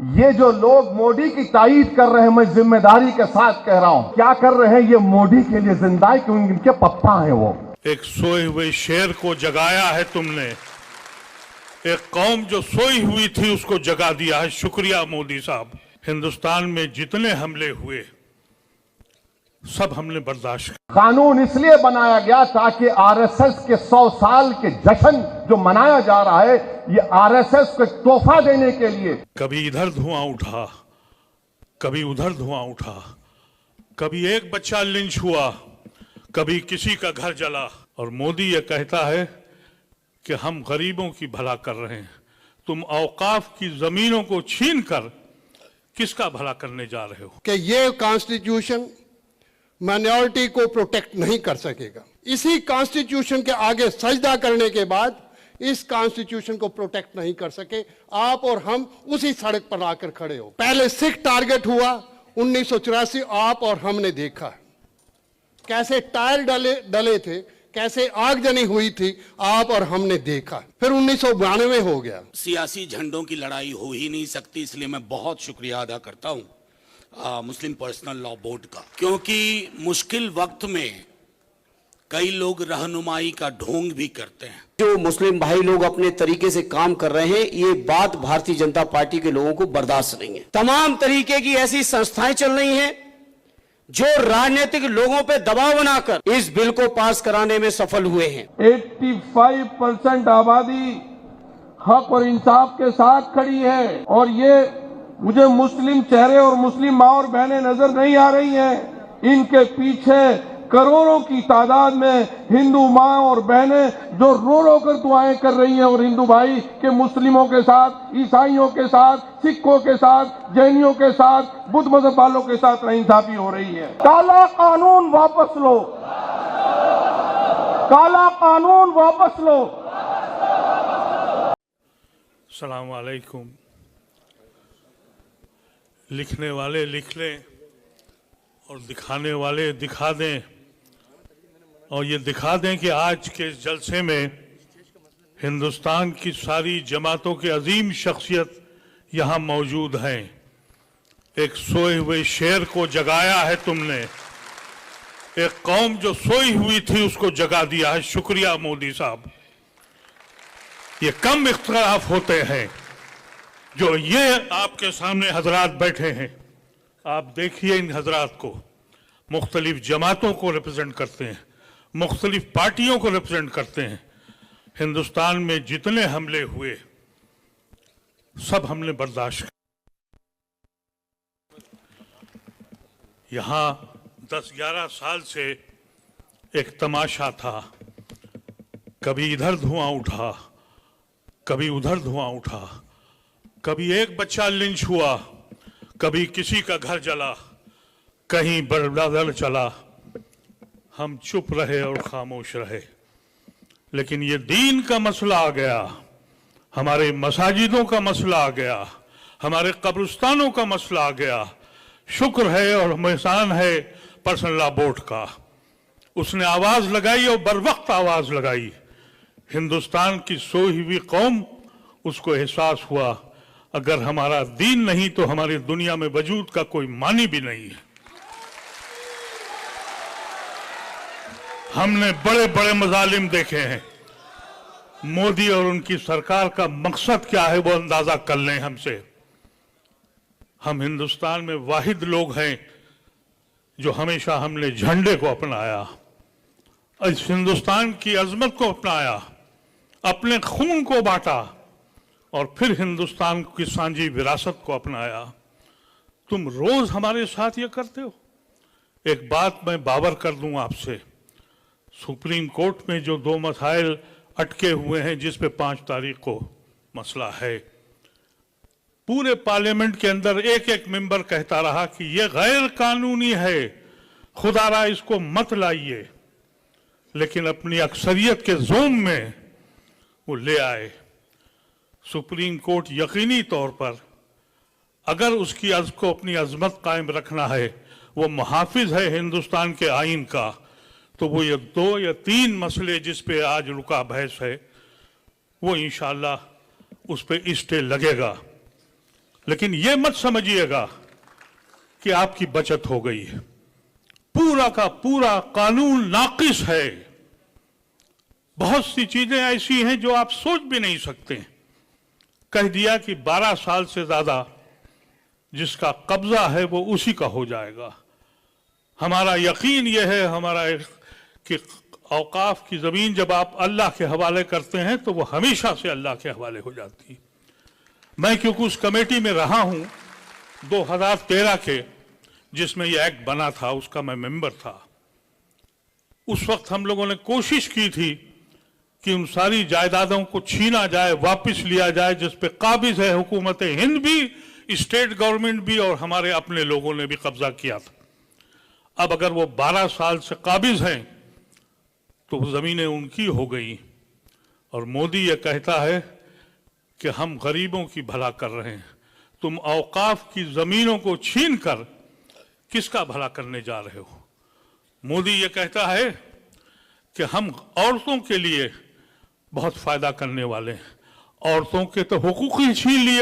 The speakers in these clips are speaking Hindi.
ये जो लोग मोदी की तारीफ कर रहे हैं, मैं जिम्मेदारी के साथ कह रहा हूं, क्या कर रहे हैं? ये मोदी के लिए जिंदा है क्योंकि इनके पप्पा हैं वो। एक सोए हुए शेर को जगाया है तुमने, एक कौम जो सोई हुई थी उसको जगा दिया है। शुक्रिया मोदी साहब। हिंदुस्तान में जितने हमले हुए सब हमने बर्दाश्त किया। कानून इसलिए बनाया गया ताकि आरएसएस के 100 साल के जश्न जो मनाया जा रहा है, ये आरएसएस को तोहफा देने के लिए। कभी इधर धुआं उठा, कभी उधर धुआं उठा, कभी एक बच्चा लिंच हुआ, कभी किसी का घर जला, और मोदी ये कहता है कि हम गरीबों की भला कर रहे हैं। तुम औकाफ की जमीनों को छीन कर किसका भला करने जा रहे हो? कि ये कॉन्स्टिट्यूशन माइनॉरिटी को प्रोटेक्ट नहीं कर सकेगा। इसी कॉन्स्टिट्यूशन के आगे सजदा करने के बाद इस कॉन्स्टिट्यूशन को प्रोटेक्ट नहीं कर सके। आप और हम उसी सड़क पर आकर खड़े हो। पहले सिख टारगेट हुआ 1984, आप और हमने देखा कैसे टायर डले थे, कैसे आगजनी हुई थी, आप और हमने देखा। फिर 1992 हो गया। सियासी झंडों की लड़ाई हो ही नहीं सकती, इसलिए मैं बहुत शुक्रिया अदा करता हूं मुस्लिम पर्सनल लॉ बोर्ड का, क्योंकि मुश्किल वक्त में कई लोग रहनुमाई का ढोंग भी करते हैं। जो मुस्लिम भाई लोग अपने तरीके से काम कर रहे हैं, ये बात भारतीय जनता पार्टी के लोगों को बर्दाश्त नहीं है। तमाम तरीके की ऐसी संस्थाएं चल रही हैं जो राजनीतिक लोगों पे दबाव बनाकर इस बिल को पास कराने में सफल हुए हैं। 85% आबादी हक और इंसाफ के साथ खड़ी है, और ये मुझे मुस्लिम चेहरे और मुस्लिम माँ और बहनें नजर नहीं आ रही हैं। इनके पीछे करोड़ों की तादाद में हिंदू माँ और बहनें जो रो रो कर दुआएं कर रही हैं, और हिंदू भाई के मुस्लिमों के साथ, ईसाइयों के साथ, सिखों के साथ, जैनियों के साथ, बुद्ध मजहब वालों के साथ नाइंसाफी हो रही है। काला कानून वापस लो, काला कानून वापस लो। अस्सलाम वालेकुम। लिखने वाले लिख लें और दिखाने वाले दिखा दें, और ये दिखा दें कि आज के इस जलसे में हिंदुस्तान की सारी जमातों के अजीम शख्सियत यहाँ मौजूद हैं। एक सोए हुए शेर को जगाया है तुमने, एक कौम जो सोई हुई थी उसको जगा दिया है। शुक्रिया मोदी साहब। ये कम इख्तिलाफ होते हैं जो ये आपके सामने हजरात बैठे हैं। आप देखिए इन हजरात को, मुख्तलिफ जमातों को रिप्रेजेंट करते हैं, मुख्तलिफ पार्टियों को रिप्रेजेंट करते हैं। हिंदुस्तान में जितने हमले हुए सब हमने बर्दाश्त किया। यहां 10-11 साल से एक तमाशा था, कभी इधर धुआं उठा, कभी उधर धुआं उठा, कभी एक बच्चा लिंच हुआ, कभी किसी का घर जला, कहीं बरदर चला। हम चुप रहे और खामोश रहे। लेकिन ये दीन का मसला आ गया, हमारे मसाजिदों का मसला आ गया, हमारे कब्रिस्तानों का मसला आ गया। शुक्र है और एहसान है पर्सनल लॉ बोर्ड का, उसने आवाज लगाई और बर वक्त आवाज लगाई। हिंदुस्तान की सोई हुई कौम, उसको एहसास हुआ अगर हमारा दीन नहीं तो हमारी दुनिया में वजूद का कोई मानी भी नहीं है। हमने बड़े बड़े मजालिम देखे हैं। मोदी और उनकी सरकार का मकसद क्या है वो अंदाजा कर लें हमसे। हम हिंदुस्तान में वाहिद लोग हैं जो हमेशा हमने झंडे को अपनाया, इस हिंदुस्तान की अजमत को अपनाया, अपने खून को बांटा और फिर हिंदुस्तान की सांझी विरासत को अपनाया। तुम रोज हमारे साथ ये करते हो। एक बात मैं बावर कर दूं आपसे, सुप्रीम कोर्ट में जो 2 मसाइल अटके हुए हैं जिस पे 5 तारीख को मसला है, पूरे पार्लियामेंट के अंदर एक एक मेंबर कहता रहा कि ये गैर कानूनी है, खुदारा इसको मत लाइए, लेकिन अपनी अक्सरियत के जोम में वो ले आए। सुप्रीम कोर्ट यकीनी तौर पर अगर उसकी को अपनी अजमत कायम रखना है, वो मुहाफिज है हिंदुस्तान के आइन का, तो वो ये 2 या 3 मसले जिस पे आज रुका बहस है, वो इंशाअल्लाह उस पे स्टे लगेगा। लेकिन यह मत समझिएगा कि आपकी बचत हो गई है। पूरा का पूरा कानून नाकिस है। बहुत सी चीजें ऐसी हैं जो आप सोच भी नहीं सकते। कह दिया कि 12 साल से ज्यादा जिसका कब्जा है वो उसी का हो जाएगा। हमारा यकीन यह है हमारा कि औकाफ की जमीन जब आप अल्लाह के हवाले करते हैं तो वो हमेशा से अल्लाह के हवाले हो जाती है। मैं क्योंकि उस कमेटी में रहा हूं 2013 के, जिसमें यह एक्ट बना था, उसका मैं मेंबर था। उस वक्त हम लोगों ने कोशिश की थी कि उन सारी जायदादों को छीना जाए, वापस लिया जाए जिस पे काबिज है हुकूमत हिंद भी, स्टेट गवर्नमेंट भी और हमारे अपने लोगों ने भी कब्जा किया था। अब अगर वो 12 साल से काबिज हैं तो जमीनें उनकी हो गई। और मोदी ये कहता है कि हम गरीबों की भला कर रहे हैं। तुम औकाफ की जमीनों को छीन कर किसका भला करने जा रहे हो? मोदी ये कहता है कि हम औरतों के लिए बहुत फायदा करने वाले हैं। औरतों के तो हुकूक ही छीन लिए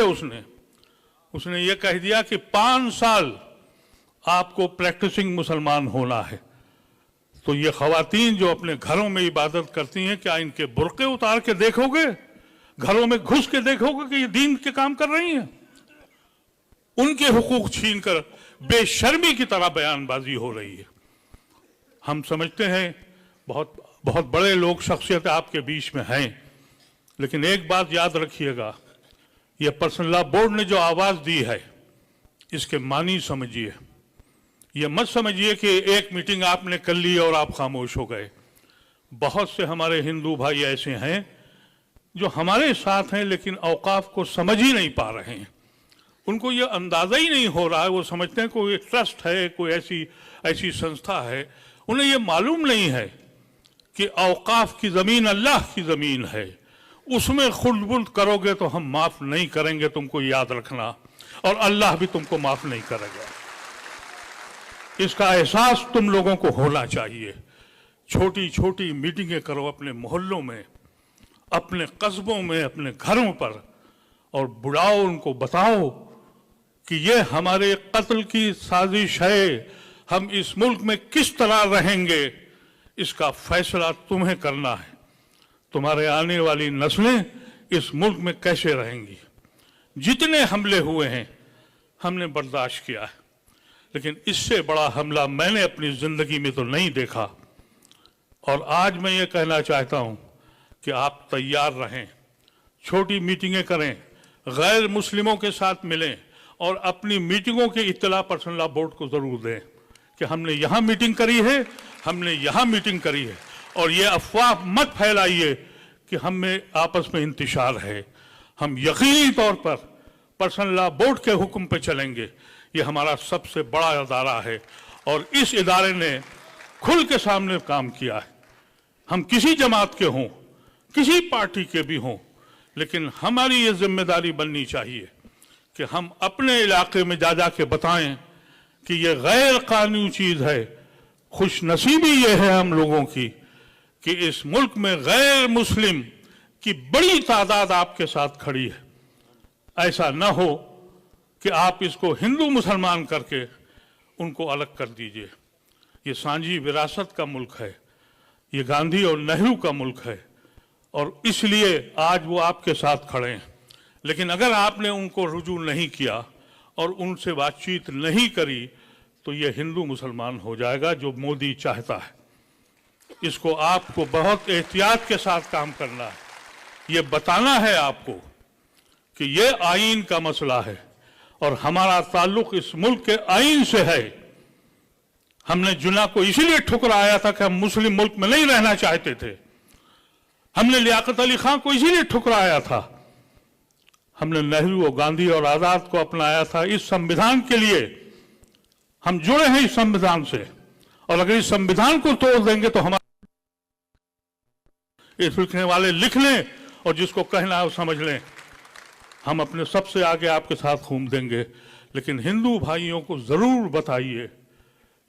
उसने ये कह दिया कि 5 साल आपको प्रैक्टिसिंग मुसलमान होना है। तो ये खवातीन जो अपने घरों में इबादत करती हैं, क्या इनके बुर्के उतार के देखोगे? घरों में घुस के देखोगे कि ये दीन के काम कर रही हैं? उनके हुकूक छीन कर बेशर्मी की तरह बयानबाजी हो रही है। हम समझते हैं बहुत बहुत बड़े लोग, शख्सियत आपके बीच में हैं, लेकिन एक बात याद रखिएगा, ये पर्सनल लॉ बोर्ड ने जो आवाज दी है इसके मानी समझिए। ये मत समझिए कि एक मीटिंग आपने कर ली और आप खामोश हो गए। बहुत से हमारे हिंदू भाई ऐसे हैं जो हमारे साथ हैं लेकिन औकाफ को समझ ही नहीं पा रहे हैं। उनको ये अंदाजा ही नहीं हो रहा है। वो समझते हैं कोई ट्रस्ट है, कोई ऐसी संस्था है। उन्हें ये मालूम नहीं है कि औकाफ की जमीन अल्लाह की जमीन है। उसमें खुर्द-बुर्द करोगे तो हम माफ नहीं करेंगे, तुमको याद रखना, और अल्लाह भी तुमको माफ नहीं करेगा। इसका एहसास तुम लोगों को होना चाहिए। छोटी छोटी मीटिंगें करो अपने मोहल्लों में, अपने कस्बों में, अपने घरों पर, और बुलाओ, उनको बताओ कि ये हमारे कत्ल की साजिश है। हम इस मुल्क में किस तरह रहेंगे इसका फैसला तुम्हें करना है। तुम्हारे आने वाली नस्लें इस मुल्क में कैसे रहेंगी। जितने हमले हुए हैं हमने बर्दाश्त किया है, लेकिन इससे बड़ा हमला मैंने अपनी जिंदगी में तो नहीं देखा। और आज मैं ये कहना चाहता हूं कि आप तैयार रहें, छोटी मीटिंगें करें, गैर मुस्लिमों के साथ मिलें और अपनी मीटिंगों की इत्तला पर्सनल लॉ बोर्ड को जरूर दें कि हमने यहां मीटिंग करी है, हमने यहां मीटिंग करी है। और ये अफवाह मत फैलाइए कि हम में आपस में इंतशार है। हम यकीनी तौर पर पर्सनल लॉ बोर्ड के हुक्म पे चलेंगे। ये हमारा सबसे बड़ा अदारा है और इस इदारे ने खुल के सामने काम किया है। हम किसी जमात के हों, किसी पार्टी के भी हों, लेकिन हमारी ये जिम्मेदारी बननी चाहिए कि हम अपने इलाके में जा के बताएं कि ये गैर कानूनी चीज है। खुशनसीबी ये है हम लोगों की कि इस मुल्क में गैर मुस्लिम की बड़ी तादाद आपके साथ खड़ी है। ऐसा न हो कि आप इसको हिंदू मुसलमान करके उनको अलग कर दीजिए। ये सांझी विरासत का मुल्क है, ये गांधी और नेहरू का मुल्क है, और इसलिए आज वो आपके साथ खड़े हैं। लेकिन अगर आपने उनको रुजू नहीं किया और उनसे बातचीत नहीं करी तो ये हिंदू मुसलमान हो जाएगा जो मोदी चाहता है। इसको आपको बहुत एहतियात के साथ काम करना है। ये बताना है आपको कि ये आईन का मसला है और हमारा ताल्लुक इस मुल्क के आईन से है। हमने जुना को इसीलिए ठुकराया था कि हम मुस्लिम मुल्क में नहीं रहना चाहते थे। हमने लियाकत अली खान को इसीलिए ठुकराया था। हमने नेहरू और गांधी और आजाद को अपनाया था इस संविधान के लिए। हम जुड़े हैं इस संविधान से, और अगर इस संविधान को तोड़ देंगे तो हमारे इस लिखने वाले लिख लें और जिसको कहना है वो समझ लें। हम अपने सबसे आगे आपके साथ घूम देंगे, लेकिन हिंदू भाइयों को जरूर बताइए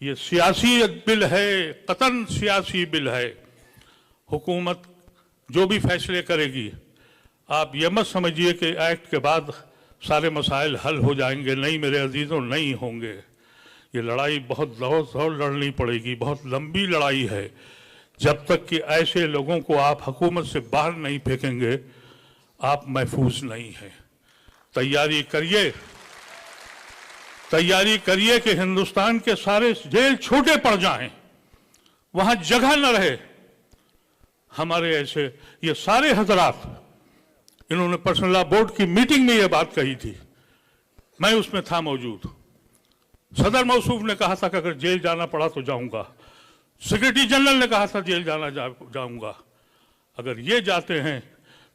ये सियासी बिल है, कतन सियासी बिल है। हुकूमत जो भी फैसले करेगी, आप ये मत समझिए कि एक्ट के बाद सारे मसाइल हल हो जाएंगे। नहीं मेरे अजीजों, नहीं होंगे। ये लड़ाई बहुत दौर लड़नी पड़ेगी, बहुत लंबी लड़ाई है। जब तक कि ऐसे लोगों को आप हुकूमत से बाहर नहीं फेंकेंगे, आप महफूज नहीं हैं। तैयारी करिए कि हिंदुस्तान के सारे जेल छोटे पड़ जाएं, वहां जगह न रहे। हमारे ऐसे ये सारे हजरात, इन्होंने पर्सनल लॉ बोर्ड की मीटिंग में ये बात कही थी, मैं उसमें था मौजूद। सदर मौसूफ ने कहा था कि अगर जेल जाना पड़ा तो जाऊंगा। सेक्रेटरी जनरल ने कहा था जेल जाऊंगा। अगर ये जाते हैं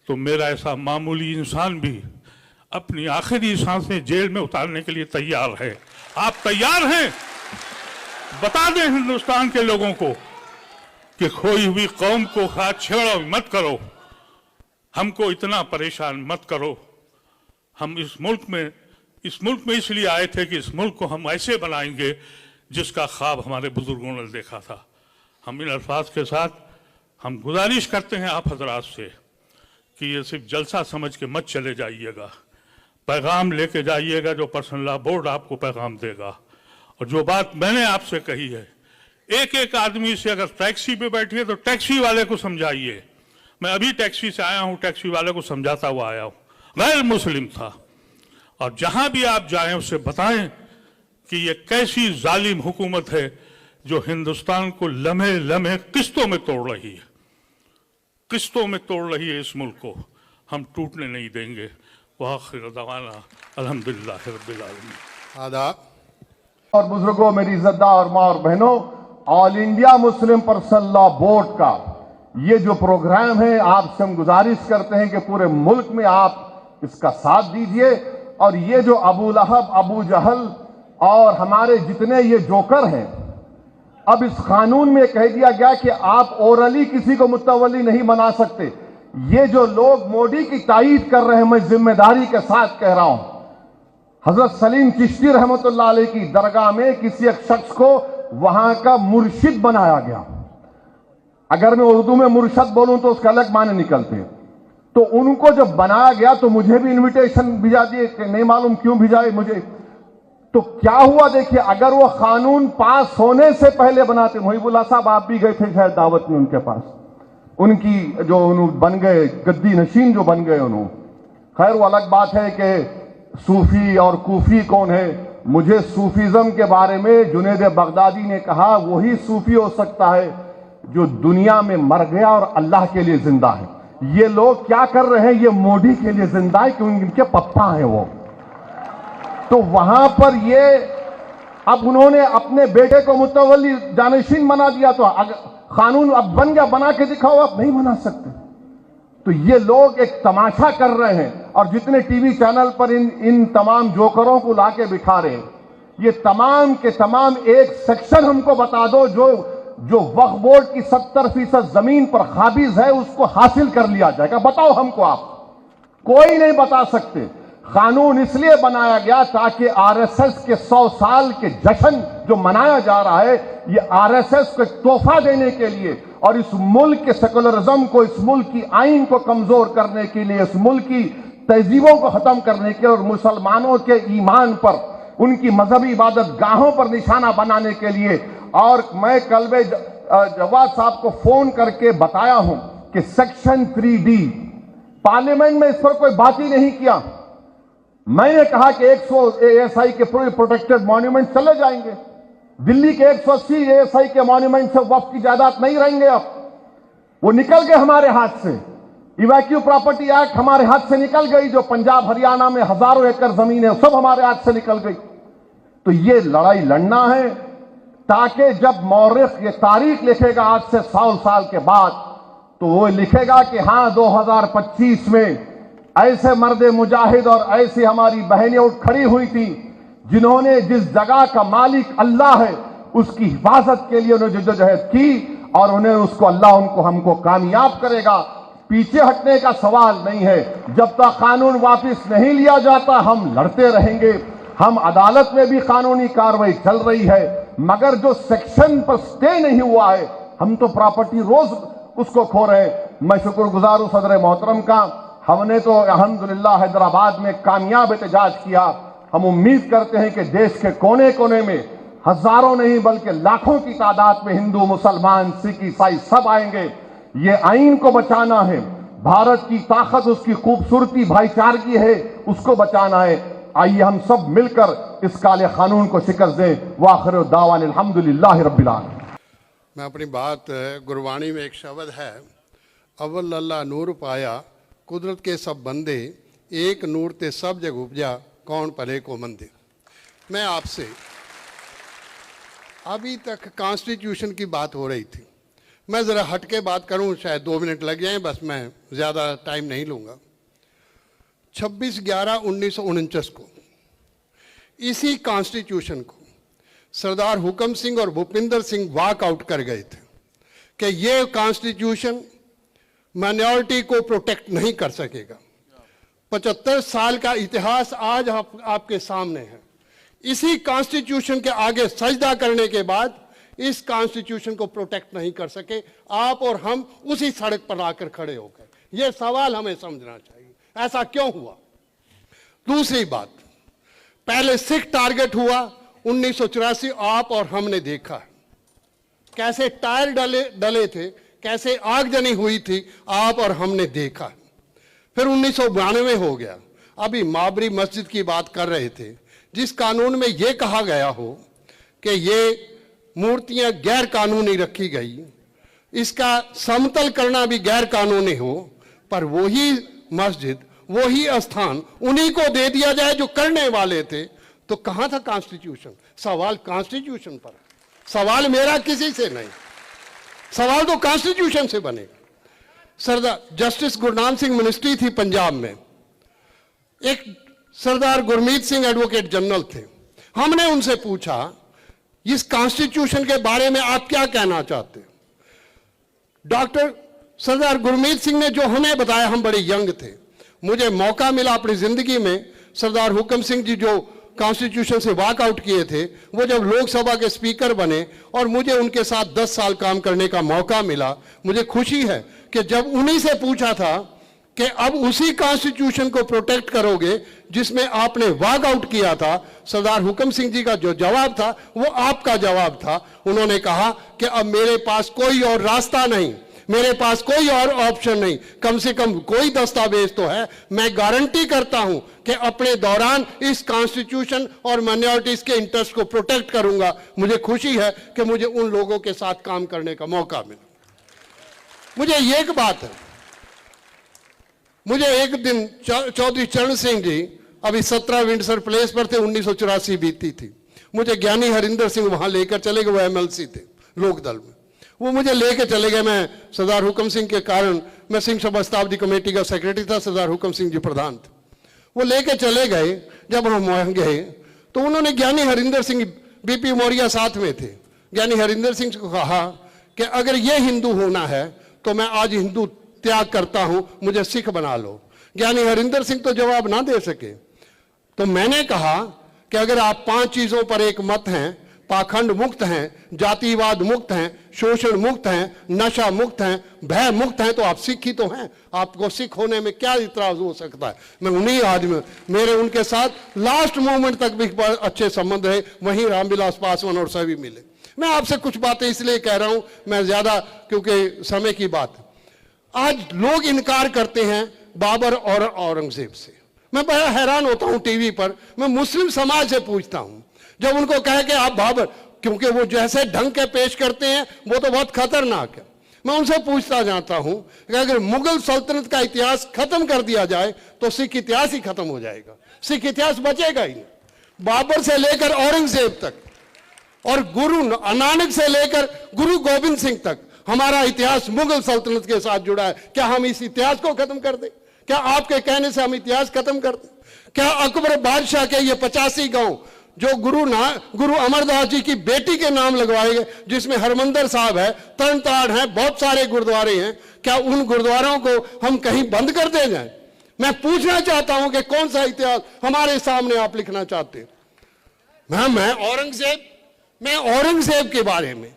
तो मेरा ऐसा मामूली इंसान भी अपनी आखिरी सांसें जेल में उतारने के लिए तैयार है। आप तैयार हैं? बता दें हिंदुस्तान के लोगों को कि खोई हुई कौम को छेड़ो मत करो, हमको इतना परेशान मत करो। हम इस मुल्क में इसलिए आए थे कि इस मुल्क को हम ऐसे बनाएंगे जिसका ख्वाब हमारे बुजुर्गों ने देखा था। हम इन अल्फाज के साथ हम गुजारिश करते हैं आप हजरात से कि ये सिर्फ जलसा समझ के मत चले जाइएगा, पैगाम लेके जाइएगा जो पर्सनल लॉ बोर्ड आपको पैगाम देगा। और जो बात मैंने आपसे कही है, एक एक आदमी से अगर टैक्सी पे बैठिए तो टैक्सी वाले को समझाइए। मैं अभी टैक्सी से आया हूं, टैक्सी वाले को समझाता हुआ आया हूं, गैर मुस्लिम था। और जहां भी आप जाएं उससे बताएं कि ये कैसी जालिम हुकूमत है जो हिंदुस्तान को लम्हे लम्हे किस्तों में तोड़ रही है, इस मुल्क को हम टूटने नहीं देंगे। वाखिर दवाना अल्हम्दुलिल्लाह रब्बिल आलमीन। आदाब। और बुजुर्गों, मेरी इज्जतदार और माँ और बहनों, all India Muslim Personal Law board का ये जो प्रोग्राम है, आपसे हम गुजारिश करते हैं कि पूरे मुल्क में आप इसका साथ दीजिए। और ये जो अबू लहब, अबू जहल और हमारे जितने ये जोकर हैं, अब इस कानून में कह दिया गया कि आप ओरली किसी को मुतवल्ली नहीं बना सकते। ये जो लोग मोदी की तायीद कर रहे हैं, मैं जिम्मेदारी के साथ कह रहा हूं, हजरत सलीम चिश्ती रहमतुल्लाह अलैह की दरगाह में किसी एक शख्स को वहां का मुर्शिद बनाया गया। अगर मैं उर्दू में मुर्शद बोलूं तो उसका अलग माने निकलते हैं। तो उनको जब बनाया गया तो मुझे भी इनविटेशन भिजा दिए, नहीं मालूम क्यों भिजाए मुझे। तो क्या हुआ देखिए, अगर वो कानून पास होने से पहले बनाते, मुहिबुल्लाह साहब आप भी गए थे शायद दावत में उनके पास, उनकी जो बन गए गद्दी नशीन जो बन गए उन्होंने। खैर वो अलग बात है कि सूफी और कूफी कौन है। मुझे सूफीज्म के बारे में जुनैद बगदादी ने कहा वही सूफी हो सकता है जो दुनिया में मर गया और अल्लाह के लिए जिंदा है। ये लोग क्या कर रहे हैं, ये मोदी के लिए जिंदा है क्योंकि इनके पप्पा हैं वो। तो वहां पर ये अब उन्होंने अपने बेटे को मुतवल्ली जानशीन बना दिया, तो कानून अब बन गया, बना के दिखाओ, आप नहीं बना सकते। तो ये लोग एक तमाशा कर रहे हैं और जितने टीवी चैनल पर इन तमाम जोकरों को लाके बिठा रहे हैं, ये तमाम के तमाम एक सेक्शन हमको बता दो जो वक्फ बोर्ड की 70% जमीन पर काबिज है, उसको हासिल कर लिया जाएगा। बताओ हमको, आप कोई नहीं बता सकते। कानून इसलिए बनाया गया ताकि आरएसएस के 100 साल के जश्न जो मनाया जा रहा है, ये आरएसएस को एक तोहफा देने के लिए और इस मुल्क के सेकुलरिज्म को, इस मुल्क की आइन को कमजोर करने के लिए, इस मुल्क की तहजीबों को खत्म करने के लिए और मुसलमानों के ईमान पर, उनकी मजहबी इबादत गाहों पर निशाना बनाने के लिए। और मैं कल में जवाद साहब को फोन करके बताया हूं कि सेक्शन 3D पार्लियामेंट में इस पर कोई बात ही नहीं किया। मैंने कहा कि 100 ASI के पूरे प्रोटेक्टेड मॉन्यूमेंट चले जाएंगे, दिल्ली के 180 ASI के मॉन्यूमेंट से वक्फ की जायदाद नहीं रहेंगे, अब वो निकल गए हमारे हाथ से। इवैक्यू प्रॉपर्टी एक्ट हमारे हाथ से निकल गई, जो पंजाब हरियाणा में हजारों एकड़ जमीन है सब हमारे हाथ से निकल गई। तो ये लड़ाई लड़ना है ताकि जब मौरिख ये तारीख लिखेगा आज से 100 साल के बाद, तो वो लिखेगा कि हां 2025 में ऐसे मर्दे मुजाहिद और ऐसी हमारी बहनें उठ खड़ी हुई थी जिन्होंने जिस जगह का मालिक अल्लाह है उसकी हिफाजत के लिए उन्होंने जद्दोजहद की और उन्हें उसको अल्लाह उनको हमको कामयाब करेगा। पीछे हटने का सवाल नहीं है। जब तक कानून वापस नहीं लिया जाता हम लड़ते रहेंगे। हम अदालत में भी कानूनी कार्रवाई चल रही है, मगर जो सेक्शन पर स्टे नहीं हुआ है, हम तो प्रॉपर्टी रोज उसको खो रहे हैं। मैं शुक्रगुजार हूं सदर मोहतरम का, हमने तो अल्हम्दुलिल्लाह हैदराबाद में कामयाब एहतजाज किया। हम उम्मीद करते हैं कि देश के कोने कोने में हजारों नहीं बल्कि लाखों की तादाद में हिंदू, मुसलमान, सिख, ईसाई सब आएंगे। ये आइन को बचाना है, भारत की ताकत, उसकी खूबसूरती भाईचारगी है, उसको बचाना है। आइए हम सब मिलकर इस काले कानून को शिकस्त दें। वाखिर दावान अल्हम्दुलिल्लाह रब्बिल आलमीन। मैं अपनी बात गुरबाणी में एक शब्द है, अव्वल अल्लाह नूर पाया कुदरत के सब बंदे, एक नूर ते सब जग उपजा कौन भले को मंदे। मैं आपसे अभी तक कॉन्स्टिट्यूशन की बात हो रही थी, मैं ज़रा हट के बात करूं, शायद 2 मिनट लग जाएं, बस मैं ज़्यादा टाइम नहीं लूँगा। 26/11/1949 को इसी कॉन्स्टिट्यूशन को सरदार हुकम सिंह और भूपिंदर सिंह वॉक आउट कर गए थे कि ये कॉन्स्टिट्यूशन माइनॉरिटी को प्रोटेक्ट नहीं कर सकेगा। 75 साल का इतिहास आज आपके सामने है। इसी कॉन्स्टिट्यूशन के आगे सजदा करने के बाद इस कॉन्स्टिट्यूशन को प्रोटेक्ट नहीं कर सके। आप और हम उसी सड़क पर आकर खड़े हो गए। यह सवाल हमें समझना चाहिए, ऐसा क्यों हुआ। दूसरी बात, पहले सिख टारगेट हुआ 1984, आप और हमने देखा कैसे टायर डले थे, कैसे आगजनी हुई थी, आप और हमने देखा। फिर 1992 हो गया। अभी माबरी मस्जिद की बात कर रहे थे, जिस कानून में यह कहा गया हो कि ये मूर्तियां गैर कानूनी रखी गई, इसका समतल करना भी गैर कानूनी हो, पर वही मस्जिद, वही स्थान उन्हीं को दे दिया जाए जो करने वाले थे, तो कहां था कॉन्स्टिट्यूशन। सवाल कॉन्स्टिट्यूशन पर है, सवाल मेरा किसी से नहीं, सवाल तो कॉन्स्टिट्यूशन से बनेगा। सरदार जस्टिस गुरनाम सिंह मिनिस्ट्री थी पंजाब में, एक सरदार गुरमीत सिंह एडवोकेट जनरल थे। हमने उनसे पूछा इस कॉन्स्टिट्यूशन के बारे में आप क्या कहना चाहते। डॉक्टर सरदार गुरमीत सिंह ने जो हमें बताया, हम बड़े यंग थे, मुझे मौका मिला अपनी जिंदगी में, सरदार हुकम सिंह जी जो कॉन्स्टिट्यूशन से वॉकआउट किए थे, वो जब लोकसभा के स्पीकर बने और मुझे उनके साथ 10 साल काम करने का मौका मिला, मुझे खुशी है कि जब उन्हीं से पूछा था कि अब उसी कॉन्स्टिट्यूशन को प्रोटेक्ट करोगे जिसमें आपने वॉकआउट किया था, सरदार हुकम सिंह जी का जो जवाब था वो आपका जवाब था। उन्होंने कहा कि अब मेरे पास कोई और रास्ता नहीं, मेरे पास कोई और ऑप्शन नहीं, कम से कम कोई दस्तावेज तो है। मैं गारंटी करता हूं कि अपने दौरान इस कॉन्स्टिट्यूशन और माइनॉरिटीज के इंटरेस्ट को प्रोटेक्ट करूंगा। मुझे खुशी है कि मुझे उन लोगों के साथ काम करने का मौका मिला। मुझे एक बात है, मुझे एक दिन चौधरी चरण सिंह जी अभी 17 विंडसर प्लेस पर थे, 1984 बीती थी, मुझे ज्ञानी हरिंदर सिंह वहां लेकर चले गए, वो एमएलसी थे लोकदल में, वो मुझे लेके चले गए। मैं सरदार हुकम सिंह के कारण, मैं सिंह सभा शताब्दी कमेटी का सेक्रेटरी था, सरदार हुकम सिंह जी प्रधान थे, वो लेके चले गए। जब हम वहां गए तो उन्होंने ज्ञानी हरिंदर सिंह, बीपी मौर्य साथ में थे, ज्ञानी हरिंदर सिंह को कहा कि अगर ये हिंदू होना है तो मैं आज हिंदू त्याग करता हूं, मुझे सिख बना लो। ज्ञानी हरिंदर सिंह तो जवाब ना दे सके। तो मैंने कहा कि अगर आप 5 चीजों पर एक मत हैं, पाखंड मुक्त हैं, जातिवाद मुक्त हैं, शोषण मुक्त हैं, नशा मुक्त हैं, भय मुक्त हैं, तो आप सिख ही तो हैं। आपको सिख होने में क्या इतराज हो सकता है। मैं उन्हीं आदमी, मेरे उनके साथ लास्ट मोमेंट तक भी अच्छे संबंध रहे, वहीं रामविलास पासवान और सभी मिले। मैं आपसे कुछ बातें इसलिए कह रहा हूं, मैं ज्यादा क्योंकि समय की बात है। आज लोग इनकार करते हैं बाबर और औरंगजेब से। मैं बड़ा हैरान होता हूं टीवी पर, मैं मुस्लिम समाज से पूछता हूं, जब उनको कहे कि आप बाबर, क्योंकि वो जैसे ढंग के पेश करते हैं वो तो बहुत खतरनाक है। मैं उनसे पूछता जाता हूं कि अगर मुगल सल्तनत का इतिहास खत्म कर दिया जाए तो सिख इतिहास ही खत्म हो जाएगा, सिख इतिहास बचेगा ही नहीं। बाबर से लेकर औरंगजेब तक और गुरु नानक से लेकर गुरु गोविंद सिंह तक हमारा इतिहास मुगल सल्तनत के साथ जुड़ा है। क्या हम इस इतिहास को खत्म कर दें? क्या आपके कहने से हम इतिहास खत्म कर दें? क्या अकबर बादशाह के ये 85 गांव जो गुरु अमरदास जी की बेटी के नाम लगवाए गए, जिसमें हरमंदर साहब है, तरण ताड़ है, बहुत सारे गुरुद्वारे हैं, क्या उन गुरुद्वारों को हम कहीं बंद कर दे जाएं? मैं पूछना चाहता हूं कि कौन सा इतिहास हमारे सामने आप लिखना चाहते हैं? मैं औरंगजेब के बारे में,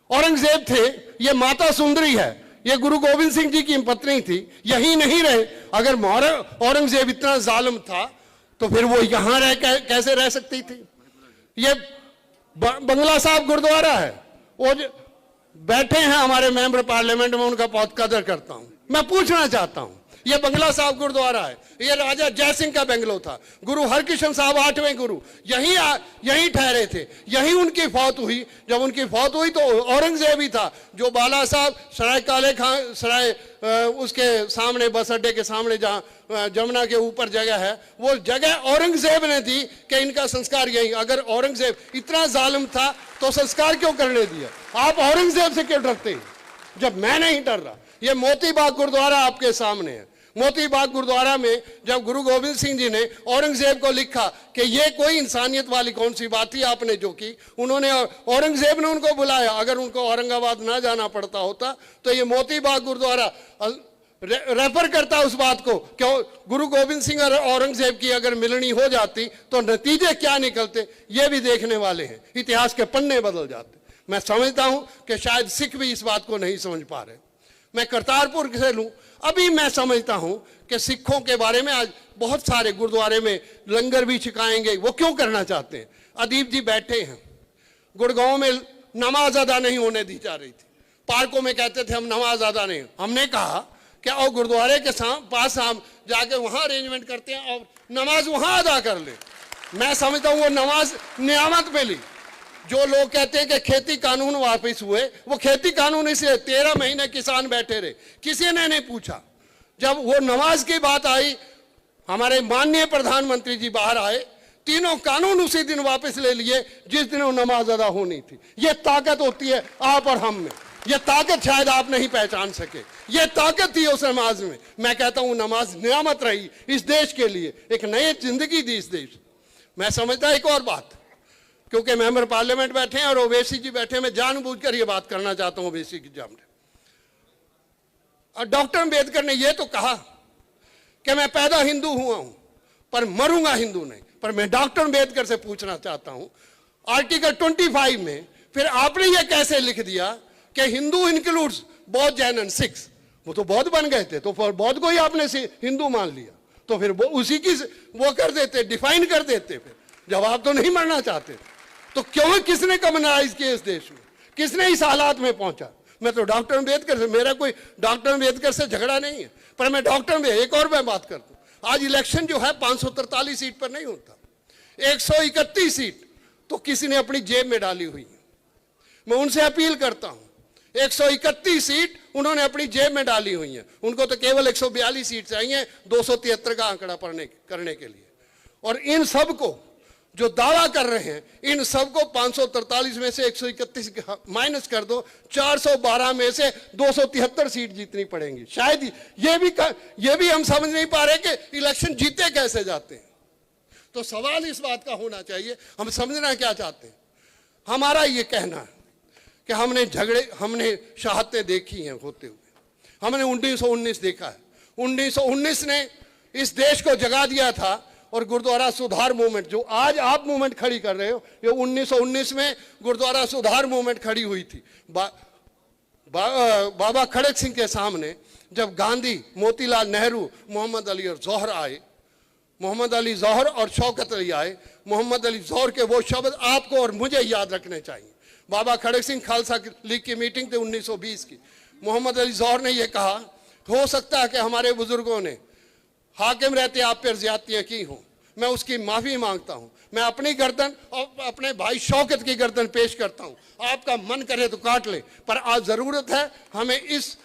औरंगजेब थे, ये माता सुंदरी है, ये गुरु गोविंद सिंह जी की पत्नी थी, यहीं नहीं रहे। अगर औरंगजेब इतना जालिम था तो फिर वो यहां कैसे रह सकती थी? ये बंगला साहब गुरुद्वारा है, वो बैठे हैं हमारे मेंबर पार्लियामेंट में, उनका बहुत कदर करता हूं। मैं पूछना चाहता हूं, ये बंगला साहब गुरुद्वारा है, ये राजा जय सिंह का बंगलो था। गुरु हरकृष्ण साहब 8वें गुरु यहीं ठहरे थे, यहीं उनकी फौत हुई। जब उनकी फौत हुई तो औरंगजेब ही था जो बाला साहब सराय काले खां सराय उसके सामने, बस अड्डे के सामने जहाँ जमुना के ऊपर जगह है, वो जगह औरंगजेब ने दी कि इनका संस्कार यही। अगर औरंगजेब इतना जालिम था तो संस्कार क्यों करने दिया? आप औरंगजेब से क्यों डरते हैं जब मैं नहीं डर रहा? ये मोती बाग गुरुद्वारा आपके सामने है। मोती बाग गुरुद्वारा में जब गुरु गोविंद सिंह जी ने औरंगजेब को लिखा कि ये कोई इंसानियत वाली कौन सी बात थी आपने जो की, उन्होंने औरंगजेब ने उनको बुलाया। अगर उनको औरंगाबाद ना जाना पड़ता होता तो ये मोती बाग गुरुद्वारा रेफर करता उस बात को कि गुरु गोविंद सिंह और औरंगजेब की अगर मिलनी हो जाती तो नतीजे क्या निकलते, ये भी देखने वाले हैं। इतिहास के पन्ने बदल जाते। मैं समझता हूं कि शायद सिख भी इस बात को नहीं समझ पा रहे। मैं करतारपुर से लूं, अभी मैं समझता हूं कि सिखों के बारे में आज बहुत सारे गुरुद्वारे में लंगर भी छिकाएंगे। वो क्यों करना चाहते हैं? अदीप जी बैठे हैं, गुड़गांव में नमाज अदा नहीं होने दी जा रही थी, पार्कों में कहते थे हम नमाज अदा नहीं। हमने कहा कि और गुरुद्वारे के पास हम जाके वहां अरेंजमेंट करते हैं और नमाज वहां अदा कर ले। मैं समझता हूं वो नमाज नियामत मिली। जो लोग कहते हैं कि खेती कानून वापस हुए, वो खेती कानून इसलिए 13 महीने किसान बैठे रहे, किसी ने नहीं पूछा। जब वो नमाज की बात आई, हमारे माननीय प्रधानमंत्री जी बाहर आए, तीनों कानून उसी दिन वापस ले लिए जिस दिन वो नमाज अदा होनी थी। ये ताकत होती है आप और हम में। ये ताकत शायद आप नहीं पहचान सके, ये ताकत थी उस नमाज में। मैं कहता हूं नमाज नियामत रही इस देश के लिए, एक नई जिंदगी दी इस देश। मैं समझता एक और बात, क्योंकि मेंबर पार्लियामेंट बैठे हैं और ओवैसी जी बैठे, मैं जानबूझकर ये बात करना चाहता हूं ओवैसी के सामने। और डॉक्टर अम्बेडकर ने ये तो कहा कि मैं पैदा हिंदू हुआ हूं पर मरूंगा हिंदू नहीं। पर मैं डॉक्टर अम्बेडकर से पूछना चाहता हूं, आर्टिकल 25 में फिर आपने ये कैसे लिख दिया कि हिंदू इंक्लूड्स बौद्ध, जैन एंड सिख्स? वो तो बौद्ध बन गए थे, तो बौद्ध को ही आपने हिंदू मान लिया, तो फिर वो उसी की वो कर देते, डिफाइन कर देते। फिर जब आप तो नहीं मरना चाहते तो क्यों, किसने कम्युनलाइज किया इस देश में, किसने इस हालात में पहुंचा? मैं तो डॉक्टर अम्बेडकर से, मेरा कोई डॉक्टर अम्बेडकर से झगड़ा नहीं है, पर मैं एक और मैं बात करता हूं। आज इलेक्शन जो है 543 सीट पर नहीं होता, 131 सीट तो किसी ने अपनी जेब में डाली हुई है। मैं उनसे अपील करता हूं, 131 सीट उन्होंने अपनी जेब में डाली हुई है। उनको तो केवल 142 सीट चाहिए 273 का आंकड़ा करने के लिए। और इन सब को जो दावा कर रहे हैं, इन सबको 543 में से 131 माइनस कर दो, 412 में से 273 सीट जीतनी पड़ेंगी। शायद ये भी हम समझ नहीं पा रहे कि इलेक्शन जीते कैसे जाते हैं। तो सवाल इस बात का होना चाहिए, हम समझना क्या चाहते हैं। हमारा ये कहना है कि हमने शहादतें देखी हैं होते हुए। हमने 1919 देखा है, 1919 ने इस देश को जगा दिया था। और गुरुद्वारा सुधार मूवमेंट जो आज आप मूवमेंट खड़ी कर रहे हो, ये 1919 में गुरुद्वारा सुधार मूवमेंट खड़ी हुई थी। बाबा खड़क सिंह के सामने जब गांधी, मोतीलाल नेहरू, मोहम्मद अली और जौहर आए, मोहम्मद अली जौहर और शौकत अली आए, मोहम्मद अली जौहर के वो शब्द आपको और मुझे याद रखने चाहिए। बाबा खड़क सिंह खालसा लीग की मीटिंग थी 1920 की। मोहम्मद अली जौहर ने यह कहा, हो सकता है कि हमारे बुजुर्गों ने हाकिम रहते आप पर ज्यादतियां की हों, मैं उसकी माफी मांगता हूं। मैं अपनी गर्दन और अपने भाई शौकत की गर्दन पेश करता हूं, आपका मन करे तो काट ले, पर आज जरूरत है हमें इस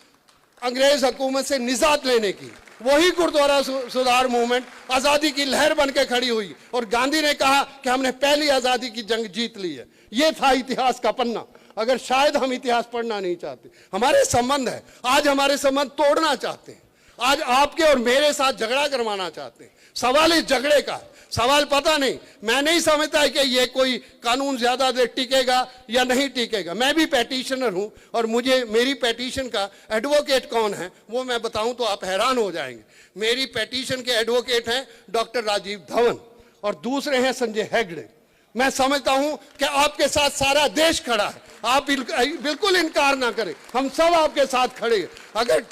अंग्रेज हुकूमत से निजात लेने की। वही गुरुद्वारा सुधार मूवमेंट आजादी की लहर बनकर खड़ी हुई और गांधी ने कहा कि हमने पहली आजादी की जंग जीत ली है। यह था इतिहास का पन्ना। अगर शायद हम इतिहास पढ़ना नहीं चाहते, हमारे संबंध है, आज हमारे संबंध तोड़ना चाहते हैं, आज आपके और मेरे साथ झगड़ा करवाना चाहते हैं। सवाल इस झगड़े का, सवाल पता नहीं, मैं नहीं समझता कि ये कोई कानून ज्यादा देर टिकेगा या नहीं टिकेगा। मैं भी पैटिशनर हूं और मुझे मेरी पैटिशन का एडवोकेट कौन है वो मैं बताऊं तो आप हैरान हो जाएंगे। मेरी पैटिशन के एडवोकेट हैं डॉक्टर राजीव धवन और दूसरे हैं संजय हेगड़े। मैं समझता हूं कि आपके साथ सारा देश खड़ा है। आप बिल्कुल इनकार ना करें, हम सब आपके साथ खड़े हैं। अगर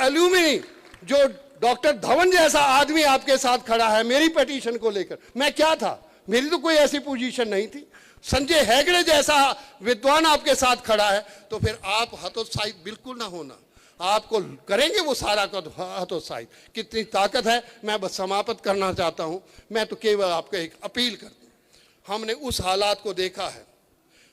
एल्यूमिनी जो डॉक्टर धवन जैसा आदमी आपके साथ खड़ा है मेरी पिटीशन को लेकर, मैं क्या था, मेरी तो कोई ऐसी पोजीशन नहीं थी। संजय हेगड़े जैसा विद्वान आपके साथ खड़ा है, तो फिर आप हतोत्साहित बिल्कुल ना होना, आपको करेंगे वो सारा हतोत्साहित। कितनी ताकत है, मैं बस समाप्त करना चाहता हूं। मैं तो केवल आपको एक अपील करता हूं, हमने उस हालात को देखा है,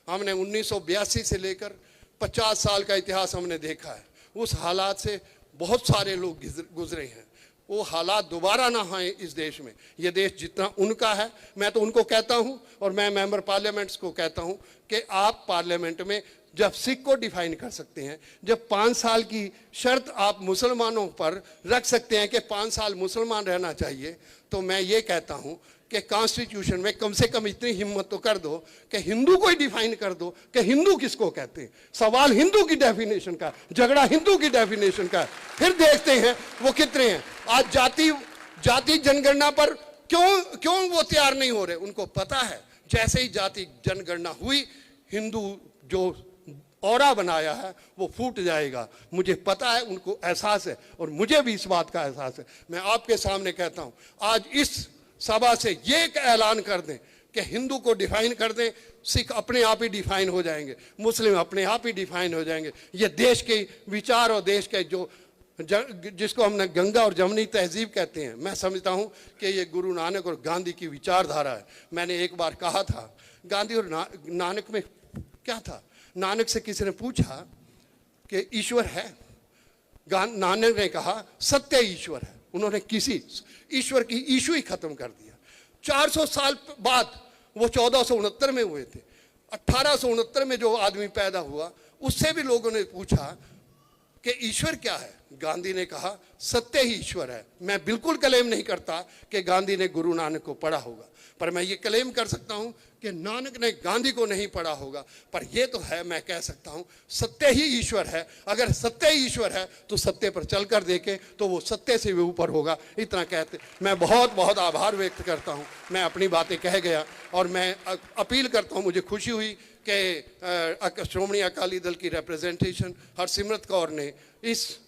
हमने 1982 से लेकर 50 साल का इतिहास हमने देखा है। उस हालात से बहुत सारे लोग गुजरे हैं, वो हालात दोबारा ना आए इस देश में। ये देश जितना उनका है, मैं तो उनको कहता हूं और मैं मेंबर पार्लियामेंट्स को कहता हूं कि आप पार्लियामेंट में जब सिख को डिफाइन कर सकते हैं, जब 5 साल की शर्त आप मुसलमानों पर रख सकते हैं कि 5 साल मुसलमान रहना चाहिए, तो मैं ये कहता हूं कि कॉन्स्टिट्यूशन में कम से कम इतनी हिम्मत तो कर दो कि हिंदू को ही डिफाइन कर दो कि हिंदू किसको कहते हैं। सवाल हिंदू की डेफिनेशन का, झगड़ा हिंदू की डेफिनेशन का, फिर देखते हैं वो कितने हैं। आज जाति जनगणना पर क्यों वो तैयार नहीं हो रहे, उनको पता है जैसे ही जाति जनगणना हुई हिंदू जो औरा बनाया है वो फूट जाएगा। मुझे पता है, उनको एहसास है और मुझे भी इस बात का एहसास है। मैं आपके सामने कहता हूं, आज इस सभा से ये एक ऐलान कर दें कि हिंदू को डिफाइन कर दें, सिख अपने आप ही डिफाइन हो जाएंगे, मुस्लिम अपने आप ही डिफाइन हो जाएंगे। ये देश के विचार और देश के जिसको हमने गंगा और जमनी तहजीब कहते हैं, मैं समझता हूं कि ये गुरु नानक और गांधी की विचारधारा है। मैंने एक बार कहा था, गांधी और नानक में क्या था, नानक से किसी ने पूछा कि ईश्वर है, नानक ने कहा सत्य ईश्वर है। उन्होंने किसी ईश्वर की इशू ही खत्म कर दिया। 400 साल बाद वो 1469 में हुए थे, 1869 में जो आदमी पैदा हुआ उससे भी लोगों ने पूछा कि ईश्वर क्या है, गांधी ने कहा सत्य ही ईश्वर है। मैं बिल्कुल क्लेम नहीं करता कि गांधी ने गुरु नानक को पढ़ा होगा, पर मैं ये क्लेम कर सकता हूं कि नानक ने गांधी को नहीं पढ़ा होगा, पर ये तो है, मैं कह सकता हूं सत्य ही ईश्वर है। अगर सत्य ही ईश्वर है तो सत्य पर चलकर देखे तो वो सत्य से भी ऊपर होगा। इतना कहते मैं बहुत बहुत आभार व्यक्त करता हूं। मैं अपनी बातें कह गया और मैं अपील करता हूं, मुझे खुशी हुई कि श्रोमणी अकाली दल की रिप्रेजेंटेशन हरसिमरत कौर ने इस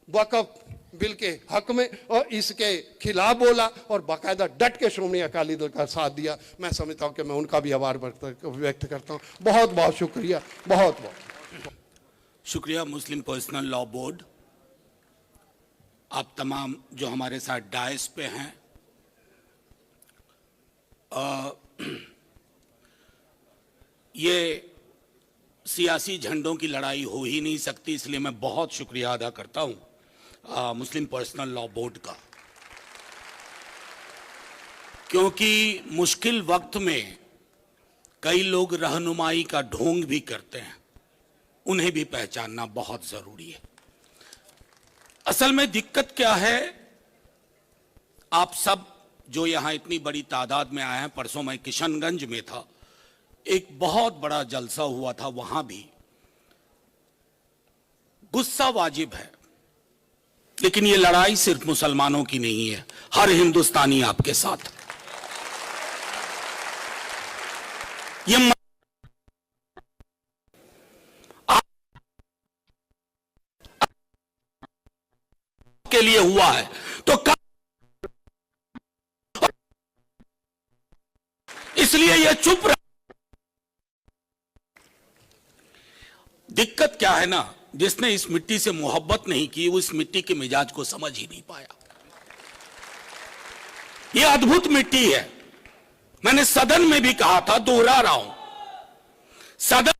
वक़्फ़ बिल के हक में और इसके खिलाफ बोला और बाकायदा डट के श्रोमणी अकाली दल का साथ दिया। मैं समझता हूं कि मैं उनका भी आभार व्यक्त करता हूं। बहुत बहुत शुक्रिया, बहुत बहुत शुक्रिया। मुस्लिम पर्सनल लॉ बोर्ड, आप तमाम जो हमारे साथ डायस पे हैं, ये सियासी झंडों की लड़ाई हो ही नहीं सकती, इसलिए मैं बहुत शुक्रिया अदा करता हूं मुस्लिम पर्सनल लॉ बोर्ड का, क्योंकि मुश्किल वक्त में कई लोग रहनुमाई का ढोंग भी करते हैं, उन्हें भी पहचानना बहुत जरूरी है। असल में दिक्कत क्या है, आप सब जो यहां इतनी बड़ी तादाद में आए हैं, परसों मैं किशनगंज में था, एक बहुत बड़ा जलसा हुआ था, वहां भी गुस्सा वाजिब है, लेकिन ये लड़ाई सिर्फ मुसलमानों की नहीं है, हर हिंदुस्तानी आपके साथ। ये के लिए हुआ है तो इसलिए ये चुप रहा। दिक्कत क्या है ना, जिसने इस मिट्टी से मोहब्बत नहीं की वो इस मिट्टी के मिजाज को समझ ही नहीं पाया। ये अद्भुत मिट्टी है, मैंने सदन में भी कहा था, दोहरा रहा हूं, सदन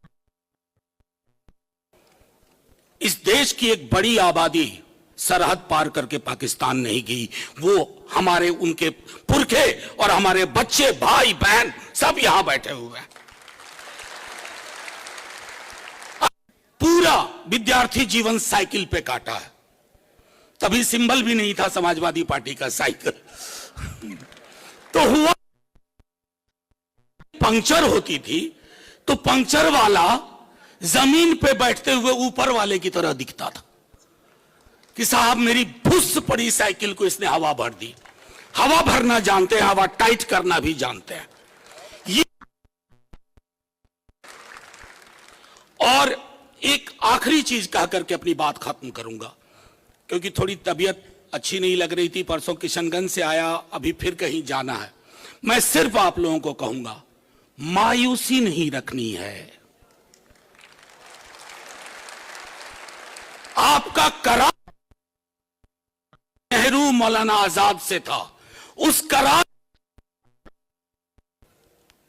इस देश की एक बड़ी आबादी सरहद पार करके पाकिस्तान नहीं गई, वो हमारे उनके पुरखे और हमारे बच्चे भाई बहन सब यहां बैठे हुए हैं। पूरा विद्यार्थी जीवन साइकिल पे काटा है, तभी सिंबल भी नहीं था समाजवादी पार्टी का साइकिल। तो हुआ पंक्चर होती थी तो पंक्चर वाला जमीन पे बैठते हुए ऊपर वाले की तरह दिखता था कि साहब मेरी फुस पड़ी साइकिल को इसने हवा भर दी। हवा भरना जानते हैं, हवा टाइट करना भी जानते हैं। एक आखिरी चीज कह करके अपनी बात खत्म करूंगा, क्योंकि थोड़ी तबीयत अच्छी नहीं लग रही थी, परसों किशनगंज से आया, अभी फिर कहीं जाना है। मैं सिर्फ आप लोगों को कहूंगा, मायूसी नहीं रखनी है। आपका करार नेहरू मौलाना आजाद से था, उस करार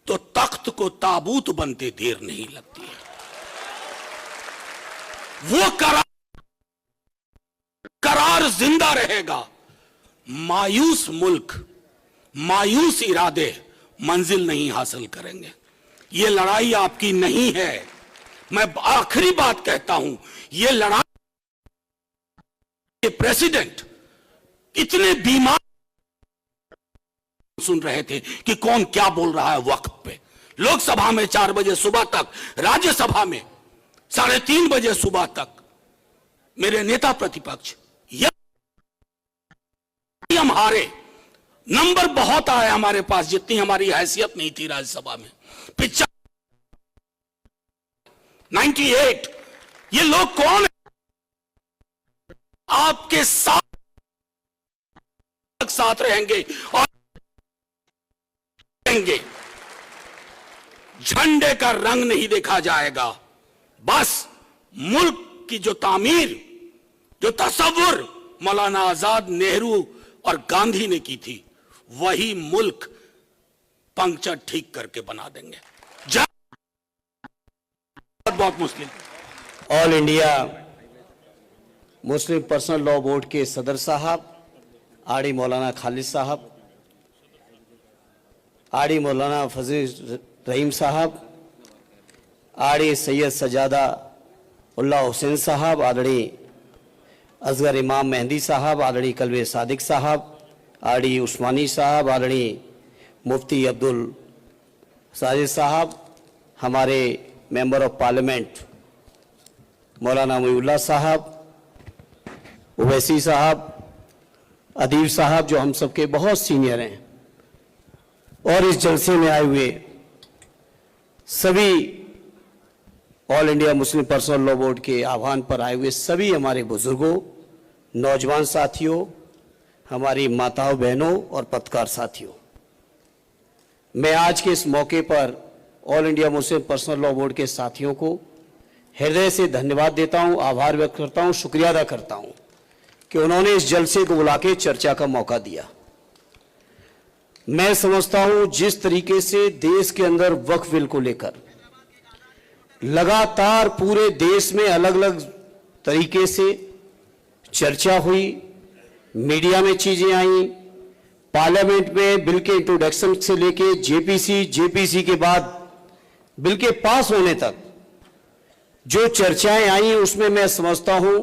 तो तख्त को ताबूत बनते देर नहीं लगती है। वो करार जिंदा रहेगा। मायूस मुल्क, मायूस इरादे मंजिल नहीं हासिल करेंगे। ये लड़ाई आपकी नहीं है। मैं आखिरी बात कहता हूं, ये लड़ाई प्रेसिडेंट इतने बीमार सुन रहे थे कि कौन क्या बोल रहा है वक्त पे। लोकसभा में 4 बजे सुबह तक, राज्यसभा में 3:30 बजे सुबह तक मेरे नेता प्रतिपक्ष, हम हारे, नंबर बहुत आए हमारे पास, जितनी हमारी हैसियत नहीं थी राज्यसभा में। 98। ये लोग कौन है? आपके साथ रहेंगे और रहेंगे। झंडे का रंग नहीं देखा जाएगा, बस मुल्क की जो तामीर, जो तसव्वुर मौलाना आजाद, नेहरू और गांधी ने की थी, वही मुल्क पंक्चर ठीक करके बना देंगे। बहुत Muslim All India Muslim Personal Law Board के सदर साहब आड़ी मौलाना खालिद साहब, आड़ी मौलाना फजील रहीम साहब, आड़ी सैयद सजादा उल्ला हुसैन साहब, आदरणीय असगर इमाम मेहंदी साहब, आदरणीय कलवे सादिक साहब, आड़ी उस्मानी साहब, आदरणीय मुफ्ती अब्दुल साजिद साहब, हमारे मेंबर ऑफ पार्लियामेंट मौलाना मुईउल्लाह साहब, उवैसी साहब, अदीब साहब जो हम सबके बहुत सीनियर हैं, और इस जलसे में आए हुए सभी all India Muslim Personal Law Board के आह्वान पर आए हुए सभी हमारे बुजुर्गों, नौजवान साथियों, हमारी माताओं बहनों और पत्रकार साथियों, मैं आज के इस मौके पर all India Muslim Personal Law Board के साथियों को हृदय से धन्यवाद देता हूं, आभार व्यक्त करता हूं, शुक्रिया अदा करता हूं कि उन्होंने इस जलसे को बुला के चर्चा का मौका दिया। मैं समझता हूं जिस तरीके से देश के अंदर वक्फ बिल को लेकर लगातार पूरे देश में अलग अलग तरीके से चर्चा हुई, मीडिया में चीजें आई, पार्लियामेंट में बिल के इंट्रोडक्शन से लेके जेपीसी के बाद बिल के पास होने तक जो चर्चाएं आई, उसमें मैं समझता हूं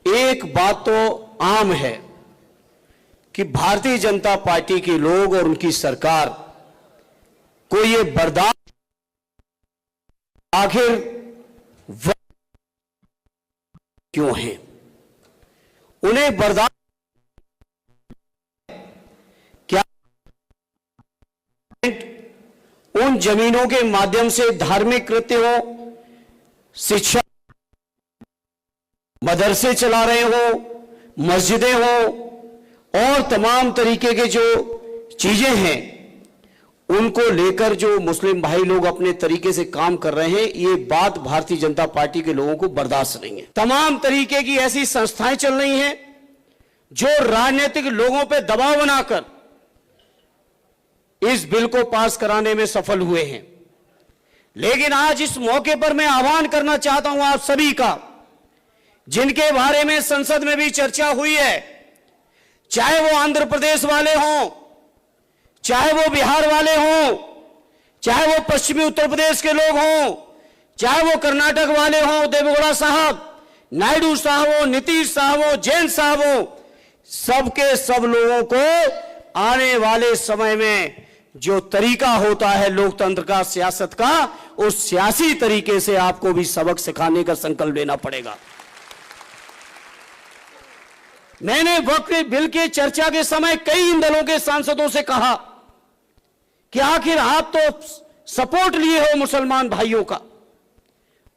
एक बात तो आम है कि भारतीय जनता पार्टी के लोग और उनकी सरकार को ये बर्दाश्त, आखिर क्यों है उन्हें बर्दाश्त, क्या उन जमीनों के माध्यम से धार्मिक कृत्य हो, शिक्षा, मदरसे चला रहे हो, मस्जिदें हो, और तमाम तरीके के जो चीजें हैं उनको लेकर जो मुस्लिम भाई लोग अपने तरीके से काम कर रहे हैं, ये बात भारतीय जनता पार्टी के लोगों को बर्दाश्त नहीं है। तमाम तरीके की ऐसी संस्थाएं चल रही हैं जो राजनीतिक लोगों पे दबाव बनाकर इस बिल को पास कराने में सफल हुए हैं। लेकिन आज इस मौके पर मैं आह्वान करना चाहता हूं आप सभी का, जिनके बारे में संसद में भी चर्चा हुई है, चाहे वो आंध्र प्रदेश वाले हों, चाहे वो बिहार वाले हों, चाहे वो पश्चिमी उत्तर प्रदेश के लोग हों, चाहे वो कर्नाटक वाले हों, देवेगौड़ा साहब, नायडू साहब हो, नीतीश साहब हो, जैन साहब हो, सबके सब लोगों को आने वाले समय में जो तरीका होता है लोकतंत्र का, सियासत का, उस सियासी तरीके से आपको भी सबक सिखाने का संकल्प लेना पड़ेगा। मैंने वक्फ बिल के चर्चा के समय कई इन दलों के सांसदों से कहा कि आखिर आप तो सपोर्ट लिए हो मुसलमान भाइयों का,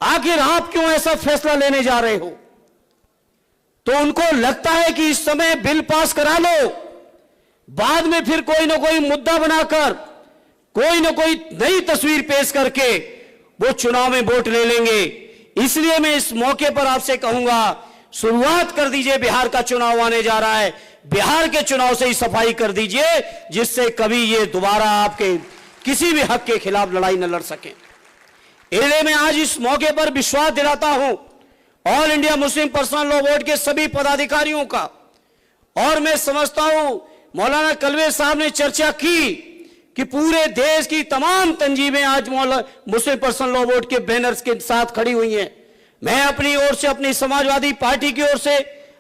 आखिर आप क्यों ऐसा फैसला लेने जा रहे हो? तो उनको लगता है कि इस समय बिल पास करा लो, बाद में फिर कोई ना कोई मुद्दा बनाकर कोई ना कोई नई तस्वीर पेश करके वो चुनाव में वोट ले लेंगे। इसलिए मैं इस मौके पर आपसे कहूंगा, शुरुआत कर दीजिए। बिहार का चुनाव आने जा रहा है, बिहार के चुनाव से ही सफाई कर दीजिए, जिससे कभी ये दोबारा आपके किसी भी हक के खिलाफ लड़ाई न लड़ सके। इसलिए मैं आज इस मौके पर विश्वास दिलाता हूं all India Muslim Personal Law Board के सभी पदाधिकारियों का, और मैं समझता हूं मौलाना कलवे साहब ने चर्चा की कि पूरे देश की तमाम तंजीमें आज मुस्लिम पर्सनल लॉ बोर्ड के बैनर्स के साथ खड़ी हुई हैं। मैं अपनी ओर से, अपनी समाजवादी पार्टी की ओर से,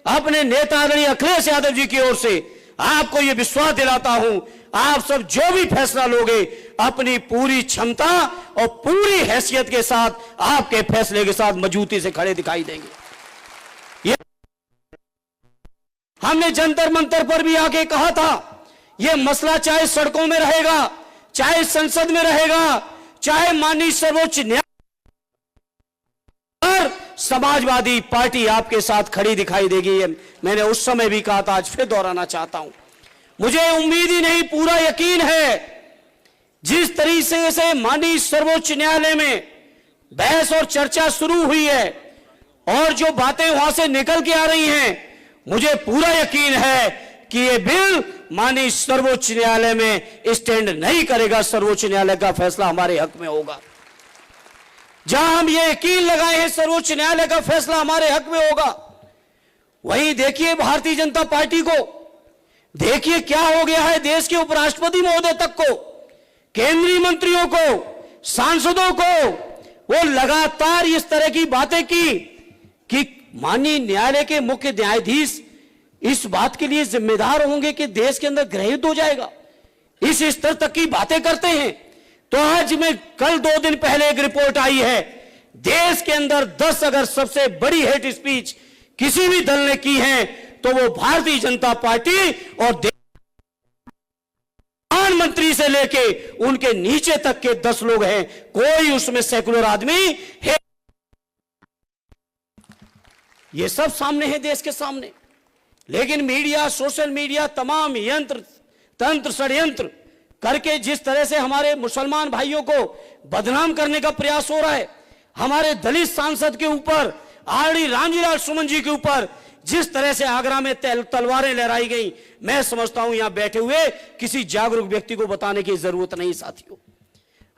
अपने नेता आदरणीय अखिलेश यादव जी की ओर से आपको यह विश्वास दिलाता हूं, आप सब जो भी फैसला लोगे अपनी पूरी क्षमता और पूरी हैसियत के साथ आपके फैसले के साथ मजबूती से खड़े दिखाई देंगे। ये हमने जंतर मंतर पर भी आके कहा था, यह मसला चाहे सड़कों में रहेगा, चाहे संसद में रहेगा, चाहे माननीय सर्वोच्च न्यायालय, समाजवादी पार्टी आपके साथ खड़ी दिखाई देगी। मैंने उस समय भी कहा था, आज फिर दोहराना चाहता हूं। मुझे उम्मीद ही नहीं, पूरा यकीन है जिस तरीके से माननीय सर्वोच्च न्यायालय में बहस और चर्चा शुरू हुई है और जो बातें वहां से निकल के आ रही हैं, मुझे पूरा यकीन है कि यह बिल माननीय सर्वोच्च न्यायालय में स्टैंड नहीं करेगा। सर्वोच्च न्यायालय का फैसला हमारे हक में होगा। जहां हम ये यकीन लगाए हैं सर्वोच्च न्यायालय का फैसला हमारे हक में होगा, वहीं देखिए भारतीय जनता पार्टी को, देखिए क्या हो गया है देश के उपराष्ट्रपति महोदय तक को, केंद्रीय मंत्रियों को, सांसदों को, वो लगातार इस तरह की बातें की कि माननीय न्यायालय के मुख्य न्यायाधीश इस बात के लिए जिम्मेदार होंगे कि देश के अंदर गृह युद्ध हो जाएगा। इस स्तर तक की बातें करते हैं। तो आज में कल 2 दिन पहले एक रिपोर्ट आई है, देश के अंदर 10 अगर सबसे बड़ी हेट स्पीच किसी भी दल ने की है तो वो भारतीय जनता पार्टी और प्रधानमंत्री से लेके उनके नीचे तक के 10 लोग हैं, कोई उसमें सेकुलर आदमी है। ये सब सामने है देश के सामने, लेकिन मीडिया, सोशल मीडिया तमाम यंत्र तंत्र षड्यंत्र करके जिस तरह से हमारे मुसलमान भाइयों को बदनाम करने का प्रयास हो रहा है, हमारे दलित सांसद के ऊपर, आरडी रामजीलाल सुमन जी के ऊपर जिस तरह से आगरा में तलवारें लहराई गई, मैं समझता हूं यहां बैठे हुए किसी जागरूक व्यक्ति को बताने की जरूरत नहीं। साथियों,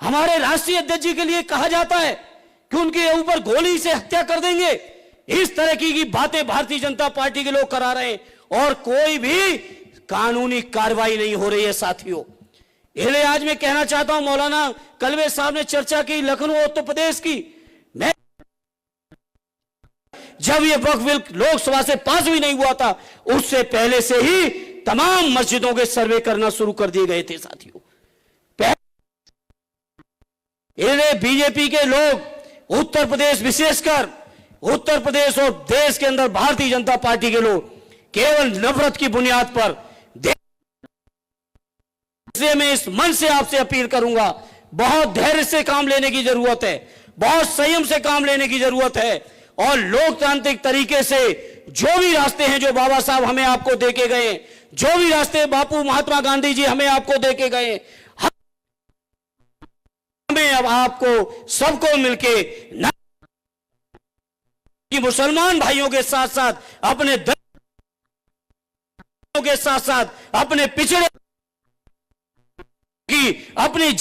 हमारे राष्ट्रीय अध्यक्ष जी के लिए कहा जाता है कि उनके ऊपर गोली से हत्या कर देंगे। इस तरह की बातें भारतीय जनता पार्टी के लोग करा रहे हैं और कोई भी कानूनी कार्रवाई नहीं हो रही है। साथियों, इसलिए आज मैं कहना चाहता हूं, मौलाना कलवे साहब ने चर्चा की लखनऊ उत्तर प्रदेश की, मैं जब ये वक्फ बिल लोकसभा से पास भी नहीं हुआ था उससे पहले से ही तमाम मस्जिदों के सर्वे करना शुरू कर दिए गए थे। साथियों, इसलिए बीजेपी के लोग उत्तर प्रदेश, विशेषकर उत्तर प्रदेश और देश के अंदर भारतीय जनता पार्टी के लोग केवल नफरत की बुनियाद पर, इसलिए मैं इस मन से आपसे अपील करूंगा, बहुत धैर्य से काम लेने की जरूरत है, बहुत संयम से काम लेने की जरूरत है और लोकतांत्रिक तरीके से जो भी रास्ते हैं जो बाबा साहब हमें आपको देके गए, जो भी रास्ते बापू महात्मा गांधी जी हमें आपको देके गए, हमें अब आपको सबको मिलके कि मुसलमान भाइयों के साथ साथ अपने के साथ साथ अपने पिछड़े की, अपनी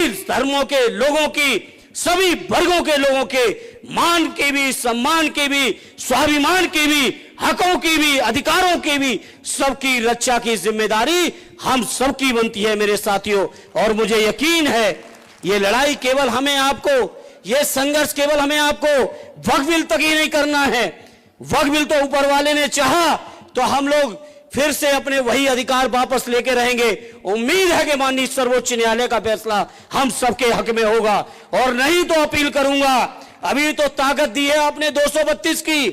धर्मों के लोगों की, सभी वर्गों के लोगों के मान के भी, सम्मान के भी, स्वाभिमान के भी, हकों की भी, अधिकारों की भी, सबकी रक्षा की जिम्मेदारी हम सबकी बनती है मेरे साथियों। और मुझे यकीन है ये लड़ाई केवल हमें आपको, ये संघर्ष केवल हमें आपको वक्फ बिल तक ही नहीं करना है। वक्फ बिल तो ऊपर वाले ने चाहा तो हम लोग फिर से अपने वही अधिकार वापस लेके रहेंगे। उम्मीद है कि माननीय सर्वोच्च न्यायालय का फैसला हम सबके हक में होगा। और नहीं तो अपील करूंगा, अभी तो ताकत दी है आपने 232 की,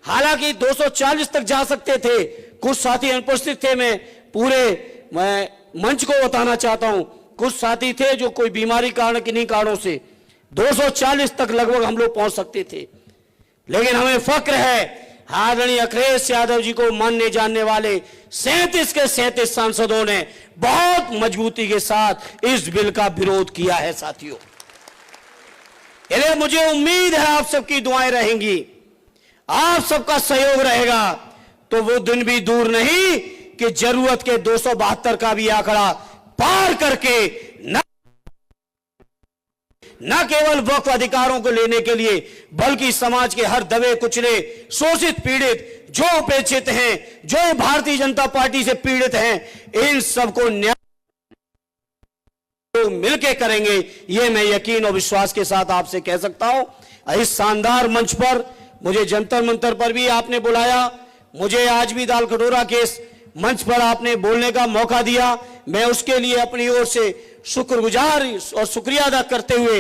हालांकि 240 तक जा सकते थे, कुछ साथी अनुपस्थित थे। मैं पूरे मंच को बताना चाहता हूं, कुछ साथी थे जो कोई बीमारी कारण किन्हीं कारणों से 240 तक लगभग हम लोग पहुंच सकते थे, लेकिन हमें फक्र है आदरणीय अखिलेश यादव जी को मानने जानने वाले 37 के 37 सांसदों ने बहुत मजबूती के साथ इस बिल का विरोध किया है। साथियों, इसलिए मुझे उम्मीद है आप सबकी दुआएं रहेंगी, आप सबका सहयोग रहेगा, तो वो दिन भी दूर नहीं कि जरूरत के 272 का भी आंकड़ा पार करके न केवल वक्फ अधिकारों को लेने के लिए बल्कि समाज के हर दबे कुचले, शोषित पीड़ित, जो उपेक्षित हैं, जो भारतीय जनता पार्टी से पीड़ित हैं, इन सबको न्याय मिलकर करेंगे, ये मैं यकीन और विश्वास के साथ आपसे कह सकता हूं। इस शानदार मंच पर मुझे जंतर मंतर पर भी आपने बुलाया, मुझे आज भी दाल कटोरा के मंच पर आपने बोलने का मौका दिया, मैं उसके लिए अपनी ओर से शुक्रगुजार और शुक्रिया अदा करते हुए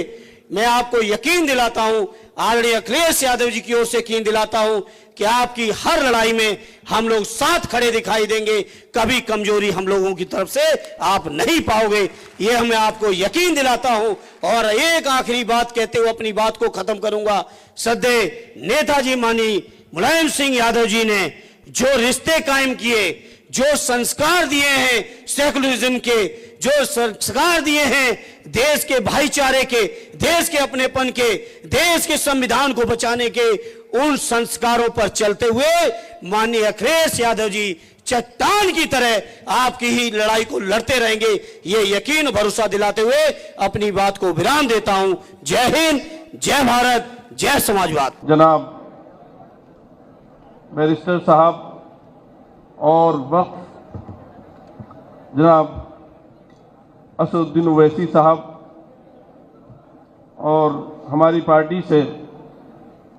मैं आपको यकीन दिलाता हूं, आदरणीय अखिलेश यादव जी की ओर से यकीन दिलाता हूं कि आपकी हर लड़ाई में हम लोग साथ खड़े दिखाई देंगे, कभी कमजोरी हम लोगों की तरफ से आप नहीं पाओगे, ये मैं आपको यकीन दिलाता हूं। और एक आखिरी बात कहते हुए अपनी बात को खत्म करूंगा। सदैव नेताजी माननीय मुलायम सिंह यादव जी ने जो रिश्ते कायम किए, जो संस्कार दिए हैं सेकुलरिज्म के, जो संस्कार दिए हैं देश के भाईचारे के, देश के अपनेपन के, देश के संविधान को बचाने के, उन संस्कारों पर चलते हुए माननीय अखिलेश यादव जी चट्टान की तरह आपकी ही लड़ाई को लड़ते रहेंगे, ये यकीन भरोसा दिलाते हुए अपनी बात को विराम देता हूं। जय हिंद, जय भारत, जय समाजवाद। जनाब बैरिस्टर साहब और वक्फ जनाब असदुद्दीन ओवैसी साहब और हमारी पार्टी से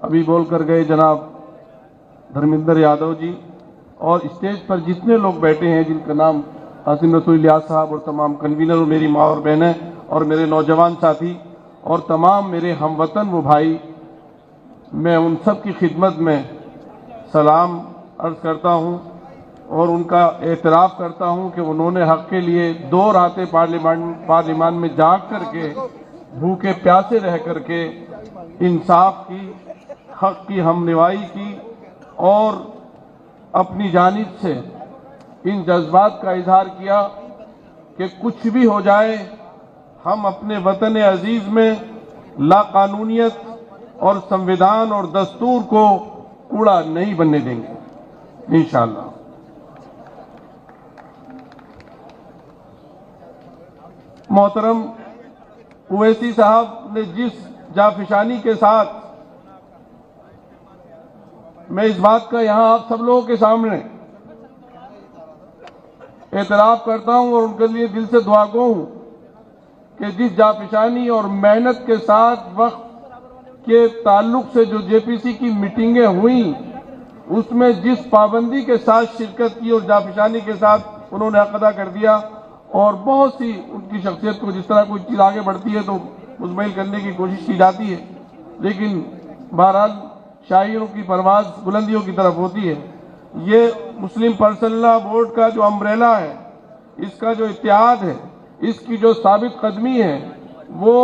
अभी बोल कर गए जनाब धर्मेंद्र यादव जी, और स्टेज पर जितने लोग बैठे हैं जिनका नाम कासिम रसूल इलियास साहब और तमाम कन्वीनर और मेरी माँ और बहनें और मेरे नौजवान साथी और तमाम मेरे हमवतन वो भाई, मैं उन सब की खिदमत में सलाम अर्ज करता हूँ और उनका एतराफ़ करता हूँ कि उन्होंने हक़ के लिए 2 रातें पार्लियामान में जाग करके भूखे प्यासे रह करके इंसाफ की, हक़ की हमनिवाई की और अपनी जानिब से इन जज्बात का इजहार किया कि कुछ भी हो जाए हम अपने वतन अजीज़ में लाकानूनियत और संविधान और दस्तूर को कूड़ा नहीं बनने देंगे इंशाअल्लाह। मोहतरम ओवैसी साहब ने जिस जाफिशानी के साथ, मैं इस बात का यहां आप सब लोगों के सामने एतराफ़ करता हूं और उनके लिए दिल से दुआगो हूं कि जिस जाफिशानी और मेहनत के साथ वक्त के ताल्लुक से जो जेपीसी की मीटिंगें हुई, उसमें जिस पाबंदी के साथ शिरकत की और जाफिशानी के साथ उन्होंने हक अदा कर दिया, और बहुत सी उनकी शख्सियत को जिस तरह कोई चीज़ आगे बढ़ती है तो मुज़म्मिल करने की कोशिश की जाती है, लेकिन बहरहाल शायरों की परवाज़ बुलंदियों की तरफ होती है। ये मुस्लिम पर्सनल लॉ बोर्ड का जो अम्ब्रेला है, इसका जो इत्तेहाद है, इसकी जो साबित कदमी है, वो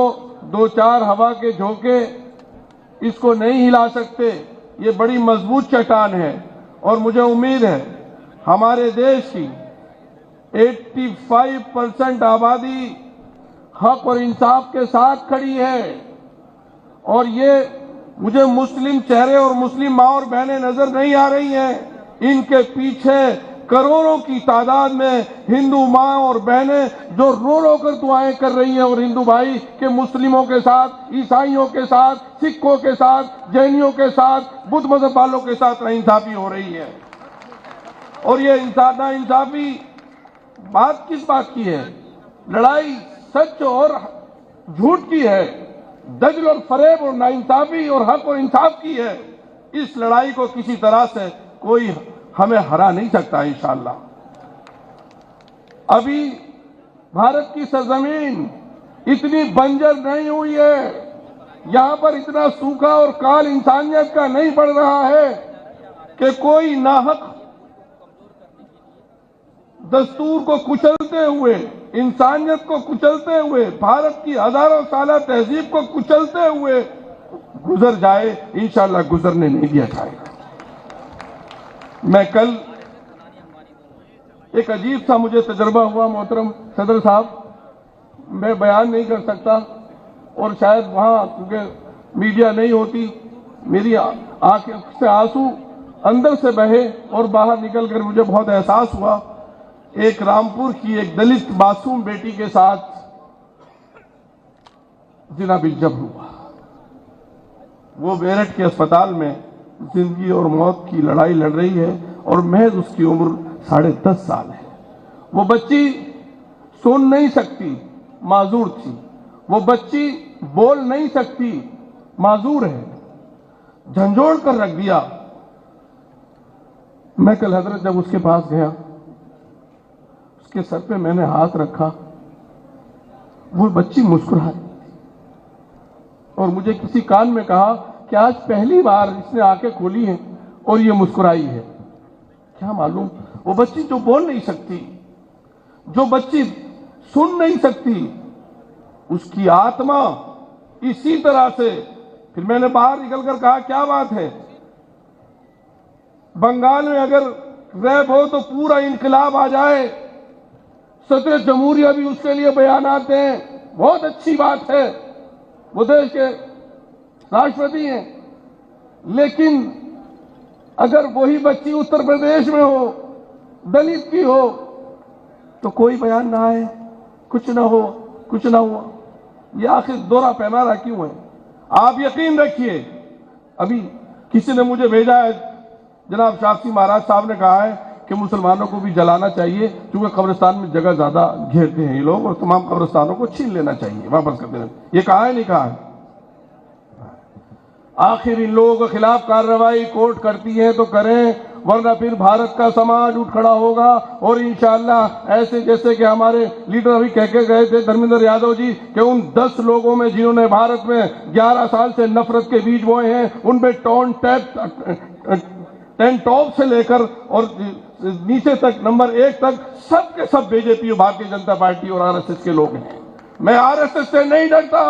2-4 हवा के झोंके इसको नहीं हिला सकते। ये बड़ी मजबूत चट्टान है और मुझे उम्मीद है हमारे देश की 85% आबादी हक और इंसाफ के साथ खड़ी है, और ये मुझे मुस्लिम चेहरे और मुस्लिम माँ और बहनें नजर नहीं आ रही हैं। इनके पीछे करोड़ों की तादाद में हिंदू माँ और बहनें जो रो रो कर दुआएं कर रही हैं, और हिंदू भाई के मुस्लिमों के साथ, ईसाइयों के साथ, सिखों के साथ, जैनियों के साथ, बुद्ध मजहब वालों के साथ नाइंसाफी हो रही है। और ये नाइंसाफी बात किस बात की है? लड़ाई सच और झूठ की है, दजल और फरेब और नाइंसाफी और हक और इंसाफ की है। इस लड़ाई को किसी तरह से कोई हमें हरा नहीं सकता इंशाअल्लाह। अभी भारत की सरजमीन इतनी बंजर नहीं हुई है, यहां पर इतना सूखा और काल इंसानियत का नहीं पड़ रहा है कि कोई नाहक दस्तूर को कुचलते हुए, इंसानियत को कुचलते हुए, भारत की हजारों साल तहजीब को कुचलते हुए गुजर जाए, इंशाअल्लाह गुजरने नहीं दिया जाएगा। मैं कल एक अजीब सा मुझे तजर्बा हुआ मोहतरम सदर साहब, मैं बयान नहीं कर सकता और शायद वहां क्योंकि मीडिया नहीं होती, मेरी आंखों से आंसू अंदर से बहे और बाहर निकलकर मुझे बहुत एहसास हुआ। एक रामपुर की एक दलित मासूम बेटी के साथ जिना बिलजब हुआ। वो मेरठ के अस्पताल में जिंदगी और मौत की लड़ाई लड़ रही है और महज उसकी उम्र 10.5 साल है। वो बच्ची सुन नहीं सकती, माजूर थी। वो बच्ची बोल नहीं सकती, माजूर है। झंझोड़ कर रख दिया। मैं कल हजरत जब उसके पास गया, उसके सर पे मैंने हाथ रखा, वो बच्ची मुस्कुराई और मुझे किसी कान में कहा कि आज पहली बार इसने आंखें खोली हैं और ये मुस्कुराई है। क्या मालूम, वो बच्ची जो बोल नहीं सकती, जो बच्ची सुन नहीं सकती, उसकी आत्मा इसी तरह से। फिर मैंने बाहर निकलकर कहा क्या बात है, बंगाल में अगर रैप हो तो पूरा इनकलाब आ जाए, सदर जमहूरिया भी उसके लिए बयान आते हैं, बहुत अच्छी बात है, वो देश के राष्ट्रपति हैं। लेकिन अगर वही बच्ची उत्तर प्रदेश में हो, दलित की हो, तो कोई बयान ना आए, कुछ ना हो, कुछ ना हुआ। ये आखिर दोहरा पैमाना क्यों है? आप यकीन रखिए, अभी किसी ने मुझे भेजा है, जनाब शास्त्री महाराज साहब ने कहा है कि मुसलमानों को भी जलाना चाहिए क्योंकि कब्रिस्तान में जगह ज्यादा घेरते हैं ये लोग और तमाम कब्रिस्तानों को छीन लेना चाहिए, वापस कर देना। ये कहा है नहीं कहा है? आखिर इन लोगों के खिलाफ कार्रवाई कोर्ट करती है तो करें, वरना फिर भारत का समाज उठ खड़ा होगा और इंशाअल्लाह ऐसे जैसे कि हमारे लीडर अभी कह के गए थे धर्मेंद्र यादव जी कि उन 10 लोगों में जिन्होंने भारत में 11 साल से नफरत के बीज बोए हैं, उनमें टॉप से लेकर और नीचे तक नंबर 1 तक सब के सब बीजेपी, भारतीय जनता पार्टी और आरएसएस के लोग हैं। मैं आरएसएस से नहीं डरता,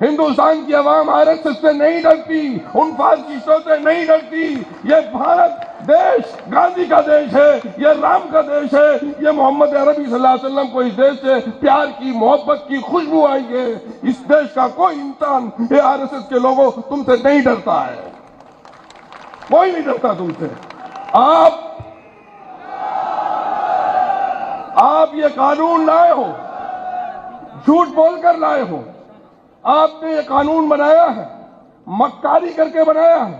हिंदुस्तान की आवाम आरएसएस से नहीं डरती, उन फासिस्टों से नहीं डरती। ये भारत देश गांधी का देश है, ये राम का देश है, ये मोहम्मद अरबी सल्लल्लाहु अलैहि वसल्लम को इस देश से प्यार की, मोहब्बत की खुशबू आई है। इस देश का कोई इंसान, ये आरएसएस के लोगों, तुमसे नहीं डरता है, कोई नहीं डरता तुमसे। आप ये कानून लाए हो, झूठ बोलकर लाए हो। आपने ये कानून बनाया है, मक्कारी करके बनाया है,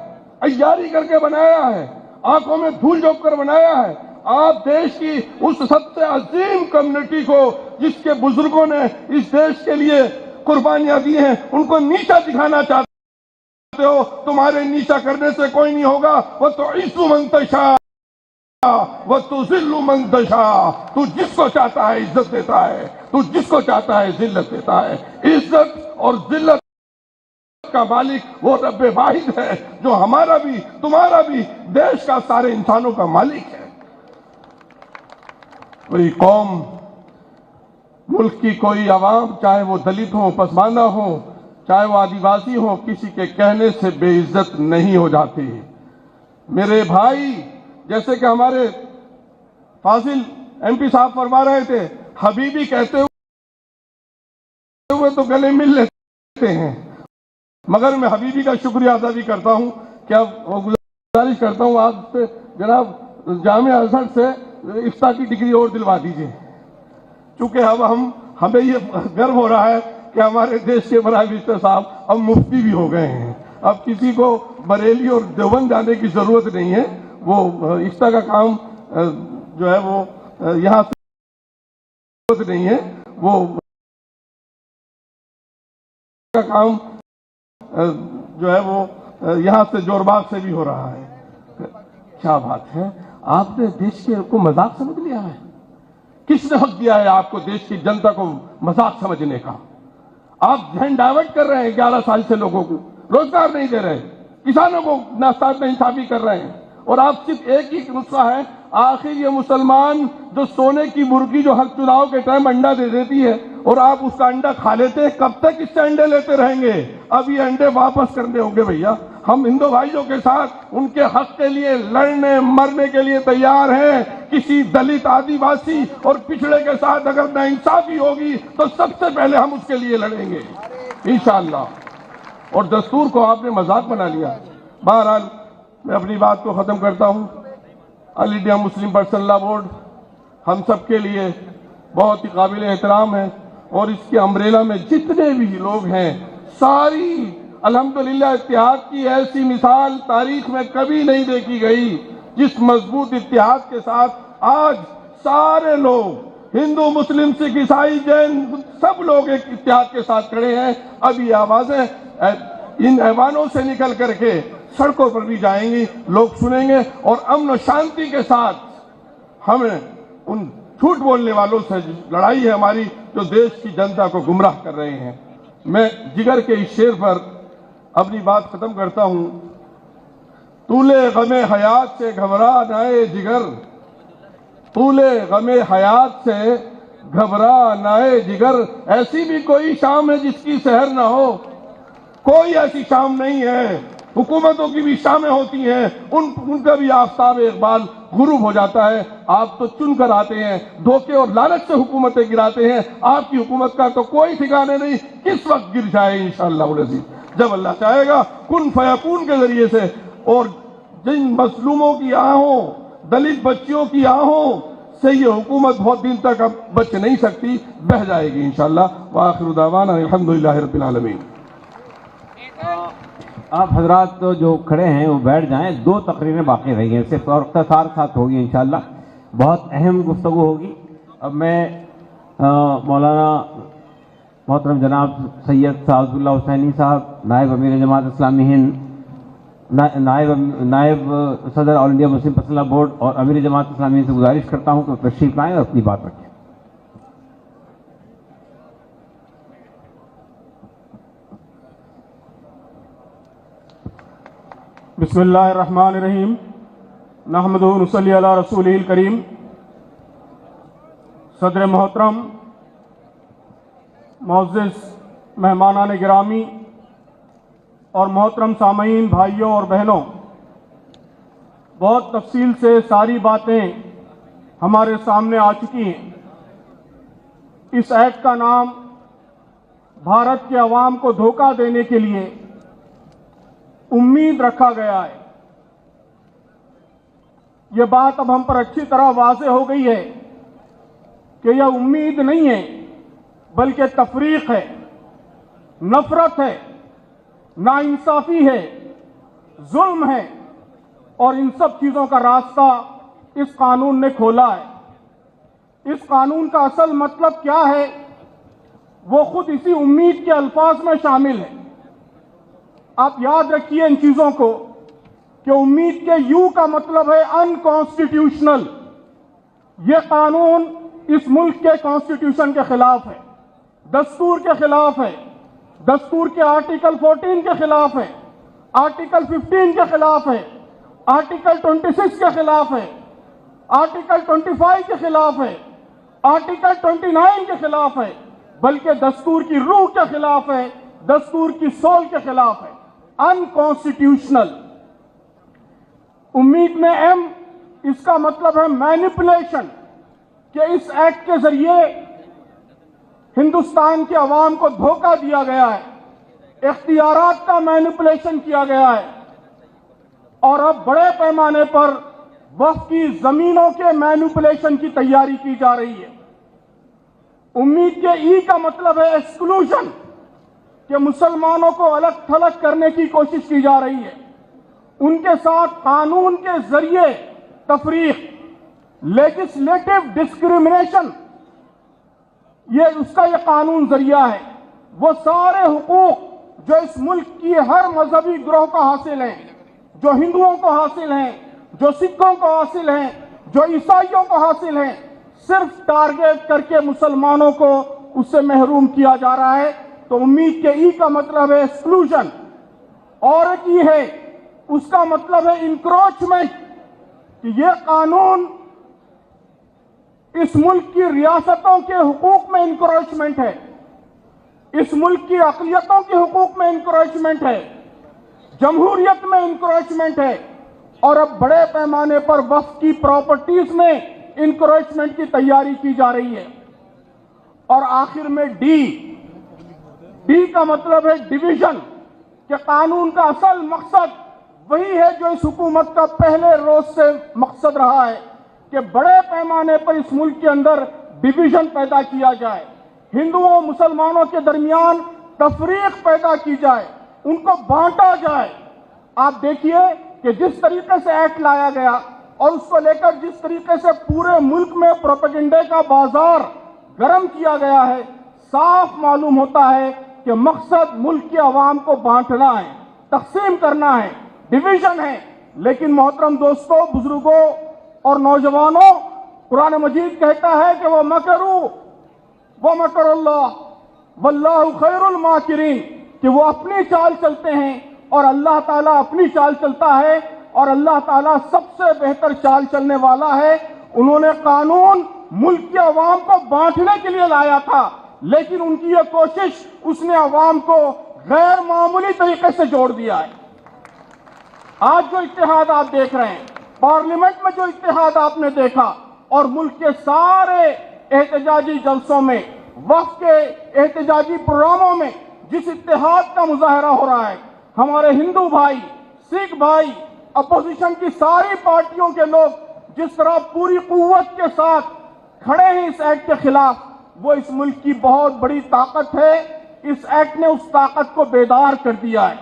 अय्यारी करके बनाया है, आंखों में धूल झोंक कर बनाया है। आप देश की उस सबसे अजीम कम्युनिटी को, जिसके बुजुर्गों ने इस देश के लिए कुर्बानियां दी हैं, उनको नीचा दिखाना चाहते हो। तुम्हारे नीचा करने से कोई नहीं होगा। वो तो इज्जु मंतशा, वो तो जिल्लु मंतशा। तू जिसको चाहता है इज्जत देता है, तू जिसको चाहता है जिल्लत देता है। इज्जत और जिल्लत का मालिक वो रब्बे वाहिद है, जो हमारा भी, तुम्हारा भी, देश का सारे इंसानों का मालिक है। कोई कौम, मुल्क की कोई आवाम, चाहे वो दलित हो, पसमानदा हो, चाहे वो आदिवासी हो, किसी के कहने से बेइज्जत नहीं हो जाती। मेरे भाई, जैसे कि हमारे फाजिल एमपी साहब फरमा रहे थे, हबीबी कहते हुए तो गले मिल लेते हैं, मगर मैं हबीबी का शुक्रिया अदा भी करता हूं। क्या गुजारिश करता हूं आपसे, जनाब जामिया अजहर से इफ्ता की डिग्री और दिलवा दीजिए, चूंकि अब हमें ये गर्व हो रहा है कि हमारे देश के बराए मिनिस्टर साहब अब मुफ्ती भी हो गए हैं। अब किसी को बरेली और देवबंद जाने की जरूरत नहीं है। वो इफ्ता का काम जो है वो यहाँ से नहीं है, वो का काम जो है वो यहाँ से जोरबाग से भी हो रहा है। क्या बात है, आपने देश के को मजाक समझ लिया है। किसने हक दिया है आपको देश की जनता को मजाक समझने का? आप ध्यान डाइवर्ट कर रहे हैं 11 साल से, लोगों को रोजगार नहीं दे रहे, किसानों को नासाब इंसाफी कर रहे हैं। और आप सिर्फ एक ही नुस्खा है, आखिर ये मुसलमान जो सोने की मुर्गी जो हर चुनाव के टाइम अंडा दे देती है और आप उसका अंडा खा लेते हैं, कब तक इससे अंडे लेते रहेंगे? अब ये अंडे वापस करने होंगे भैया। हम हिंदू भाइयों के साथ उनके हक के लिए लड़ने मरने के लिए तैयार हैं। किसी दलित, आदिवासी और पिछड़े के साथ अगर नाइंसाफी होगी तो सबसे पहले हम उसके लिए लड़ेंगे इंशाअल्लाह। और दस्तूर को आपने मजाक बना लिया। बहरहाल मैं अपनी बात को खत्म करता हूं। All India Muslim Personal Law board हम सबके लिए बहुत ही काबिल एहतराम है और इसके अम्ब्रेला में जितने भी लोग हैं सारी अल्हम्दुलिल्लाह इत्तेहाद की ऐसी मिसाल तारीख में कभी नहीं देखी गई। जिस मजबूत इत्तेहाद के साथ आज सारे लोग हिंदू, मुस्लिम, सिख, ईसाई, जैन सब लोग एक इत्तेहाद के साथ खड़े हैं। अब ये आवाजें इन ऐवानों से निकल करके सड़कों पर भी जाएंगी, लोग सुनेंगे और अमन और शांति के साथ हमें उन झूठ बोलने वालों से लड़ाई है हमारी जो देश की जनता को गुमराह कर रहे हैं। मैं जिगर के इस शेर पर अपनी बात खत्म करता हूं। तूले गमे हयात से घबरा नाए जिगर, तूले गमे हयात से घबरा नाए जिगर। ऐसी भी कोई शाम है जिसकी सहर ना हो? कोई ऐसी शाम नहीं है। हुकूमतों की भी शामें होती हैं, उनका भी आफ्ताब इकबाल गुरूब हो जाता है। आप तो चुन कर आते हैं, धोखे और लालच से हुकूमतें गिराते हैं। आपकी हुकूमत का तो कोई ठिकाने नहीं किस वक्त गिर जाए इंशाअल्लाह अज़ीज़, जब अल्लाह चाहेगा कुन फयकून के जरिए से। और जिन मजलूमों की आहों, दलित बच्चियों की आहों से ये हुकूमत बहुत दिन तक अब बच नहीं सकती, बह जाएगी इंशाअल्लाह। व आखिरु दावाना अल्हम्दुलिल्लाहि रब्बिल आलमीन। आप हजरात तो जो खड़े हैं वो बैठ जाएं। 2 तकरीरें बाकी रही हैं, सिर्फ और इख्तिसार साथ होगी इंशाअल्लाह। बहुत अहम गुफ्तगू होगी। अब मैं मौलाना मोहतरम जनाब सैयद सादुल्ला हुसैनी साहब, नायब अमीर जमात इस्लामी हिंद, नायब सदर all India Muslim Personal Law board और अमीर जमात इस्लामी हिंद से गुजारिश करता हूँ कि तशरीफ लाएँ और अपनी बात रखें। बिस्मिल्लाहिर्रहमानिर्रहीम। नहमदुहु व नुसल्ली अला रसूलिहिल करीम। सदर मोहतरम, मुअज़्ज़िज़ मेहमानान गिरामी और मोहतरम सामईन भाइयों और बहनों, बहुत तफसील से सारी बातें हमारे सामने आ चुकी हैं। इस एक्ट का नाम भारत के अवाम को धोखा देने के लिए उम्मीद रखा गया है। यह बात अब हम पर अच्छी तरह वाज़ेह हो गई है कि यह उम्मीद नहीं है बल्कि तफरीक है, नफरत है, नाइंसाफी है, जुल्म है और इन सब चीजों का रास्ता इस कानून ने खोला है। इस कानून का असल मतलब क्या है वो खुद इसी उम्मीद के अल्फाज में शामिल है। आप याद रखिए इन चीजों को कि उम्मीद के यू का मतलब है अनकॉन्स्टिट्यूशनल। यह कानून इस मुल्क के कॉन्स्टिट्यूशन के खिलाफ है, दस्तूर के खिलाफ है, दस्तूर के आर्टिकल 14 के खिलाफ है, आर्टिकल 15 के खिलाफ है, आर्टिकल 26 के खिलाफ है, आर्टिकल 25 के खिलाफ है, आर्टिकल 29 के खिलाफ है, बल्कि दस्तूर की रूह के खिलाफ है, दस्तूर की सोल के खिलाफ है। अनकॉन्स्टिट्यूशनल। उम्मीद में एम, इसका मतलब है मैनिपुलेशन, कि इस एक्ट के जरिए हिंदुस्तान के अवाम को धोखा दिया गया है, इख्तियारात का मैनिपुलेशन किया गया है और अब बड़े पैमाने पर वक्फ की जमीनों के मैनिपुलेशन की तैयारी की जा रही है। उम्मीद के ई का मतलब है एक्सक्लूजन, कि मुसलमानों को अलग थलग करने की कोशिश की जा रही है, उनके साथ कानून के जरिए तफरीक, लेजिस्लेटिव डिस्क्रिमिनेशन, ये उसका ये कानून जरिया है। वो सारे हुकूक जो इस मुल्क की हर मजहबी ग्रोह को हासिल हैं, जो हिंदुओं को हासिल हैं, जो सिखों को हासिल हैं, जो ईसाइयों को हासिल हैं, सिर्फ टारगेट करके मुसलमानों को उससे महरूम किया जा रहा है। तो उम्मीद के ई का मतलब है एक्सक्लूजन, और एक ई है उसका मतलब है इंक्रोचमेंट, कि यह कानून इस मुल्क की रियासतों के हुकूक में इंक्रोचमेंट है, इस मुल्क की अक़लियतों के हुकूक में इंक्रोचमेंट है, जमहूरियत में इंक्रोचमेंट है और अब बड़े पैमाने पर वक्फ की प्रॉपर्टीज में इंक्रोचमेंट की तैयारी की जा रही है। और आखिर में डी का मतलब है डिवीजन, कि कानून का असल मकसद वही है जो इस हुकूमत का पहले रोज से मकसद रहा है कि बड़े पैमाने पर इस मुल्क के अंदर डिवीजन पैदा किया जाए, हिंदुओं मुसलमानों के दरमियान तफरीक पैदा की जाए, उनको बांटा जाए। आप देखिए कि जिस तरीके से एक्ट लाया गया और उसको लेकर जिस तरीके से पूरे मुल्क में प्रोपेगेंडे का बाजार गर्म किया गया है, साफ मालूम होता है कि मकसद मुल्क की आवाम को बांटना है, तकसीम करना है, डिवीजन है। लेकिन मोहतरम दोस्तों, बुजुर्गों और नौजवानों, कुरान मजीद कहता है कि वो मकरू वो मकरुल्लाह वल्लाहु खैरुल माकिरीन, कि वो अपनी चाल चलते हैं और अल्लाह ताला अपनी चाल चलता है और अल्लाह ताला सबसे बेहतर चाल चलने वाला है। उन्होंने कानून मुल्क की आवाम को बांटने के लिए लाया था, लेकिन उनकी यह कोशिश, उसने आवाम को गैर मामूली तरीके से जोड़ दिया है। आज जो इत्तेहाद आप देख रहे हैं, पार्लियामेंट में जो इत्तेहाद आपने देखा और मुल्क के सारे एहतजाजी जलसों में, वक्फ के एहतजाजी प्रोग्रामों में जिस इत्तेहाद का मुजाहरा हो रहा है, हमारे हिंदू भाई, सिख भाई, अपोजिशन की सारी पार्टियों के लोग जिस तरह पूरी कुव्वत के साथ खड़े हैं इस एक्ट के खिलाफ, वो इस मुल्क की बहुत बड़ी ताकत है। इस एक्ट ने उस ताकत को बेदार कर दिया है,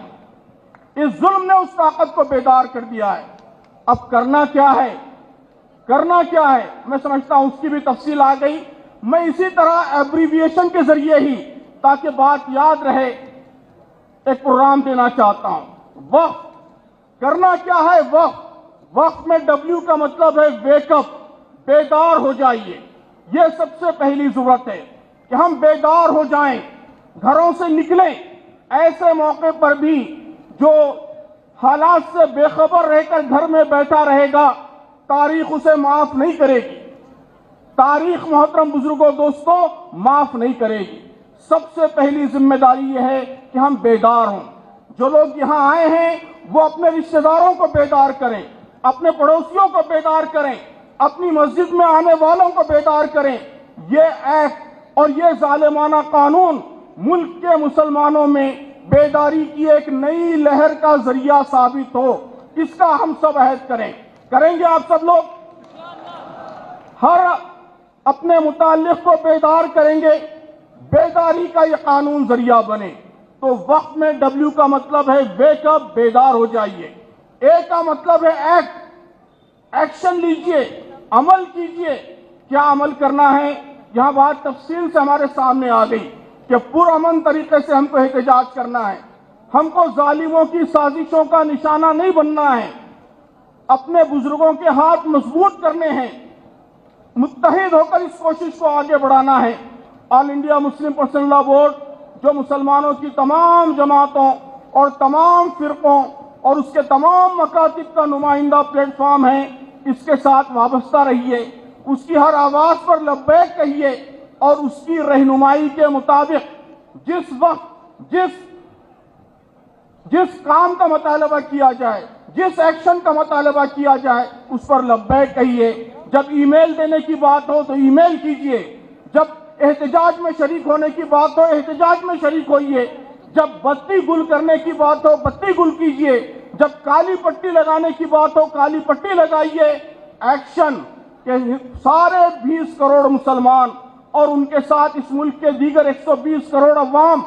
इस जुल्म ने उस ताकत को बेदार कर दिया है। अब करना क्या है, करना क्या है, मैं समझता हूं उसकी भी तफसील आ गई। मैं इसी तरह एब्रीविएशन के जरिए ही, ताकि बात याद रहे, एक प्रोग्राम देना चाहता हूं। वक्फ करना क्या है, वक्फ में W का मतलब है वेकअप, बेदार हो जाइए। यह सबसे पहली जरूरत है कि हम बेदार हो जाएं, घरों से निकलें। ऐसे मौके पर भी जो हालात से बेखबर रहकर घर में बैठा रहेगा, तारीख उसे माफ नहीं करेगी। तारीख मोहतरम बुजुर्गों दोस्तों माफ नहीं करेगी। सबसे पहली जिम्मेदारी यह है कि हम बेदार हों। जो लोग यहां आए हैं वो अपने रिश्तेदारों को बेदार करें, अपने पड़ोसियों को बेदार करें, अपनी मस्जिद में आने वालों को बेदार करें। ये एक्ट और ये जालिमाना कानून मुल्क के मुसलमानों में बेदारी की एक नई लहर का जरिया साबित हो, इसका हम सब अहद करें। करेंगे आप सब लोग? हर अपने मुताल्लिक को बेदार करेंगे, बेदारी का ये कानून जरिया बने। तो वक्त में W का मतलब है वेकअप, बेदार हो जाइए। A का मतलब है एक्ट, एक्शन लीजिए, अमल कीजिए। क्या अमल करना है, यहां बात तफसील से हमारे सामने आ गई कि पुरअमन तरीके से हमको एहतजाज करना है। हमको जालिमों की साजिशों का निशाना नहीं बनना है, अपने बुजुर्गों के हाथ मजबूत करने हैं, मुत्तहिद होकर इस कोशिश को आगे बढ़ाना है। All India Muslim Personal Law board, जो मुसलमानों की तमाम जमातों और तमाम फिरकों और उसके तमाम मकातिब का नुमाइंदा प्लेटफॉर्म है, इसके साथ वाबस्ता रहिए, उसकी हर आवाज पर लब्बैक कहिए और उसकी रहनुमाई के मुताबिक जिस वक्त जिस काम का मुतालबा किया जाए, जिस एक्शन का मुतालबा किया जाए, उस पर लब्बैक कहिए। जब ईमेल देने की बात हो तो ईमेल कीजिए, जब एहतजाज में शरीक होने की बात हो एहतजाज में शरीक होइए, जब बत्ती गुल करने की बात हो बत्ती गुल कीजिए, जब काली पट्टी लगाने की बात हो काली पट्टी लगाइए। एक्शन के सारे 20 करोड़ मुसलमान और उनके साथ इस मुल्क के दीगर 120 करोड़ अवाम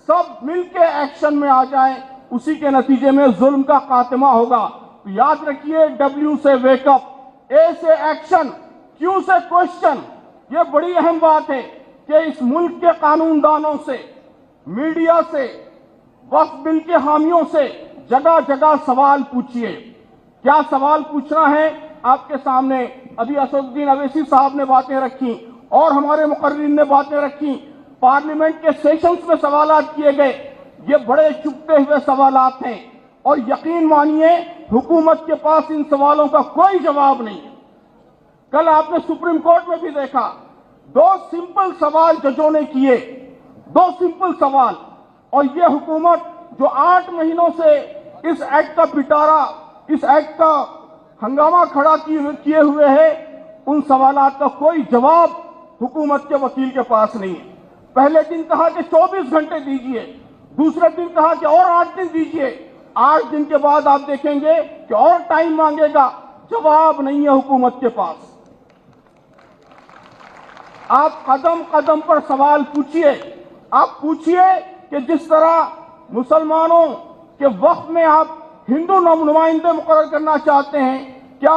सब मिलके एक्शन में आ जाएं, उसी के नतीजे में जुल्म का खात्मा होगा। तो याद रखिए, W से वेकअप, A से एक्शन, Q से क्वेश्चन। यह बड़ी अहम बात है कि इस मुल्क के कानूनदानों से, मीडिया से, वक्फ बिल के हामियों से जगह जगह सवाल पूछिए। क्या सवाल पूछना है आपके सामने अभी असदुद्दीन अवैसी साहब ने बातें रखी और हमारे मुकर्रिर ने बातें रखी, पार्लियामेंट के सेशंस में सवालात किए गए। ये बड़े चुपते हुए सवालात हैं और यकीन मानिए हुकूमत के पास इन सवालों का कोई जवाब नहीं है। कल आपने सुप्रीम कोर्ट में भी देखा, 2 सिंपल सवाल जजों ने किए, 2 सिंपल सवाल, और ये हुकूमत जो 8 महीनों से इस एक्ट का पिटारा, इस एक्ट का हंगामा खड़ा किए हुए है, उन सवालात का कोई जवाब हुकूमत के वकील के पास नहीं है। पहले दिन कहा कि 24 घंटे दीजिए, दूसरे दिन कहा कि और 8 दिन दीजिए, 8 दिन के बाद आप देखेंगे कि और टाइम मांगेगा, जवाब नहीं है हुकूमत के पास। आप कदम कदम पर सवाल पूछिए, आप पूछिए कि जिस तरह मुसलमानों के वक्फ में आप हिंदू नुमाइंदे मुकर्रर करना चाहते हैं, क्या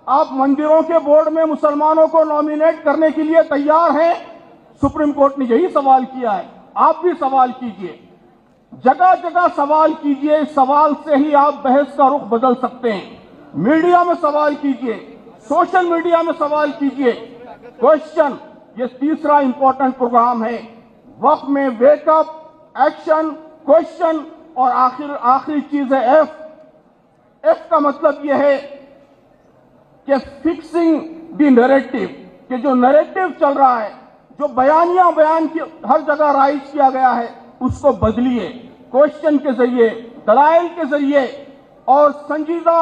आप मंदिरों के बोर्ड में मुसलमानों को नॉमिनेट करने के लिए तैयार हैं? सुप्रीम कोर्ट ने यही सवाल किया है। आप भी सवाल कीजिए, जगह जगह सवाल कीजिए, इस सवाल से ही आप बहस का रुख बदल सकते हैं। मीडिया में सवाल कीजिए, सोशल मीडिया में सवाल कीजिए। क्वेश्चन, ये तीसरा इंपॉर्टेंट प्रोग्राम है वक्फ में, वेकअप, एक्शन, क्वेश्चन, और आखिरी चीज है एफ। एफ का मतलब यह है कि फिक्सिंग द नैरेटिव, कि जो नैरेटिव चल रहा है, जो बयान की हर जगह राइज किया गया है, उसको बदलिए। क्वेश्चन के जरिए, दलाइल के जरिए और संजीदा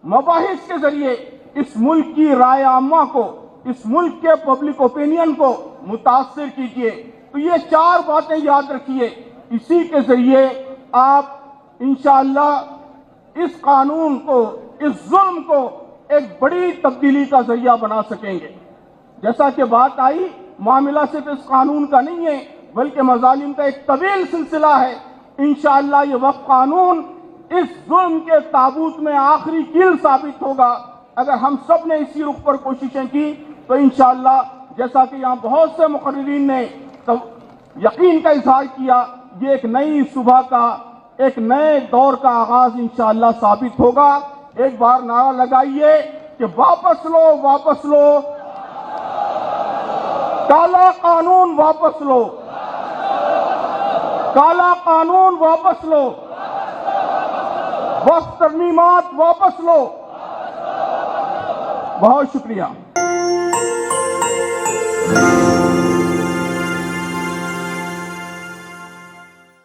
मबाहिस के जरिए इस मुल्क की राय आम्मा को, इस मुल्क के पब्लिक ओपिनियन को मुतासिर कीजिए। तो ये 4 बातें याद रखिए, इसी के जरिए आप इंशाअल्लाह इस कानून को, इस जुल्म को एक बड़ी तब्दीली का जरिया बना सकेंगे। जैसा कि बात आई, मामला सिर्फ इस कानून का नहीं है, बल्कि मजालिम का एक तवील सिलसिला है। इंशाअल्लाह ये वक्फ कानून इस जुल्म के ताबूत में आखिरी कील साबित होगा। अगर हम सब ने इसी रुख पर कोशिशें की तो इंशाअल्लाह, जैसा कि यहाँ बहुत से मुकर्रिरीन ने तो यकीन का इजहार किया, ये एक नई सुबह का, एक नए दौर का आगाज इंशाअल्लाह साबित होगा। एक बार नारा लगाइए कि वापस लो, वापस लो, काला कानून वापस लो, काला कानून वापस लो, वक्फ तरमीमात वापस लो। बहुत शुक्रिया।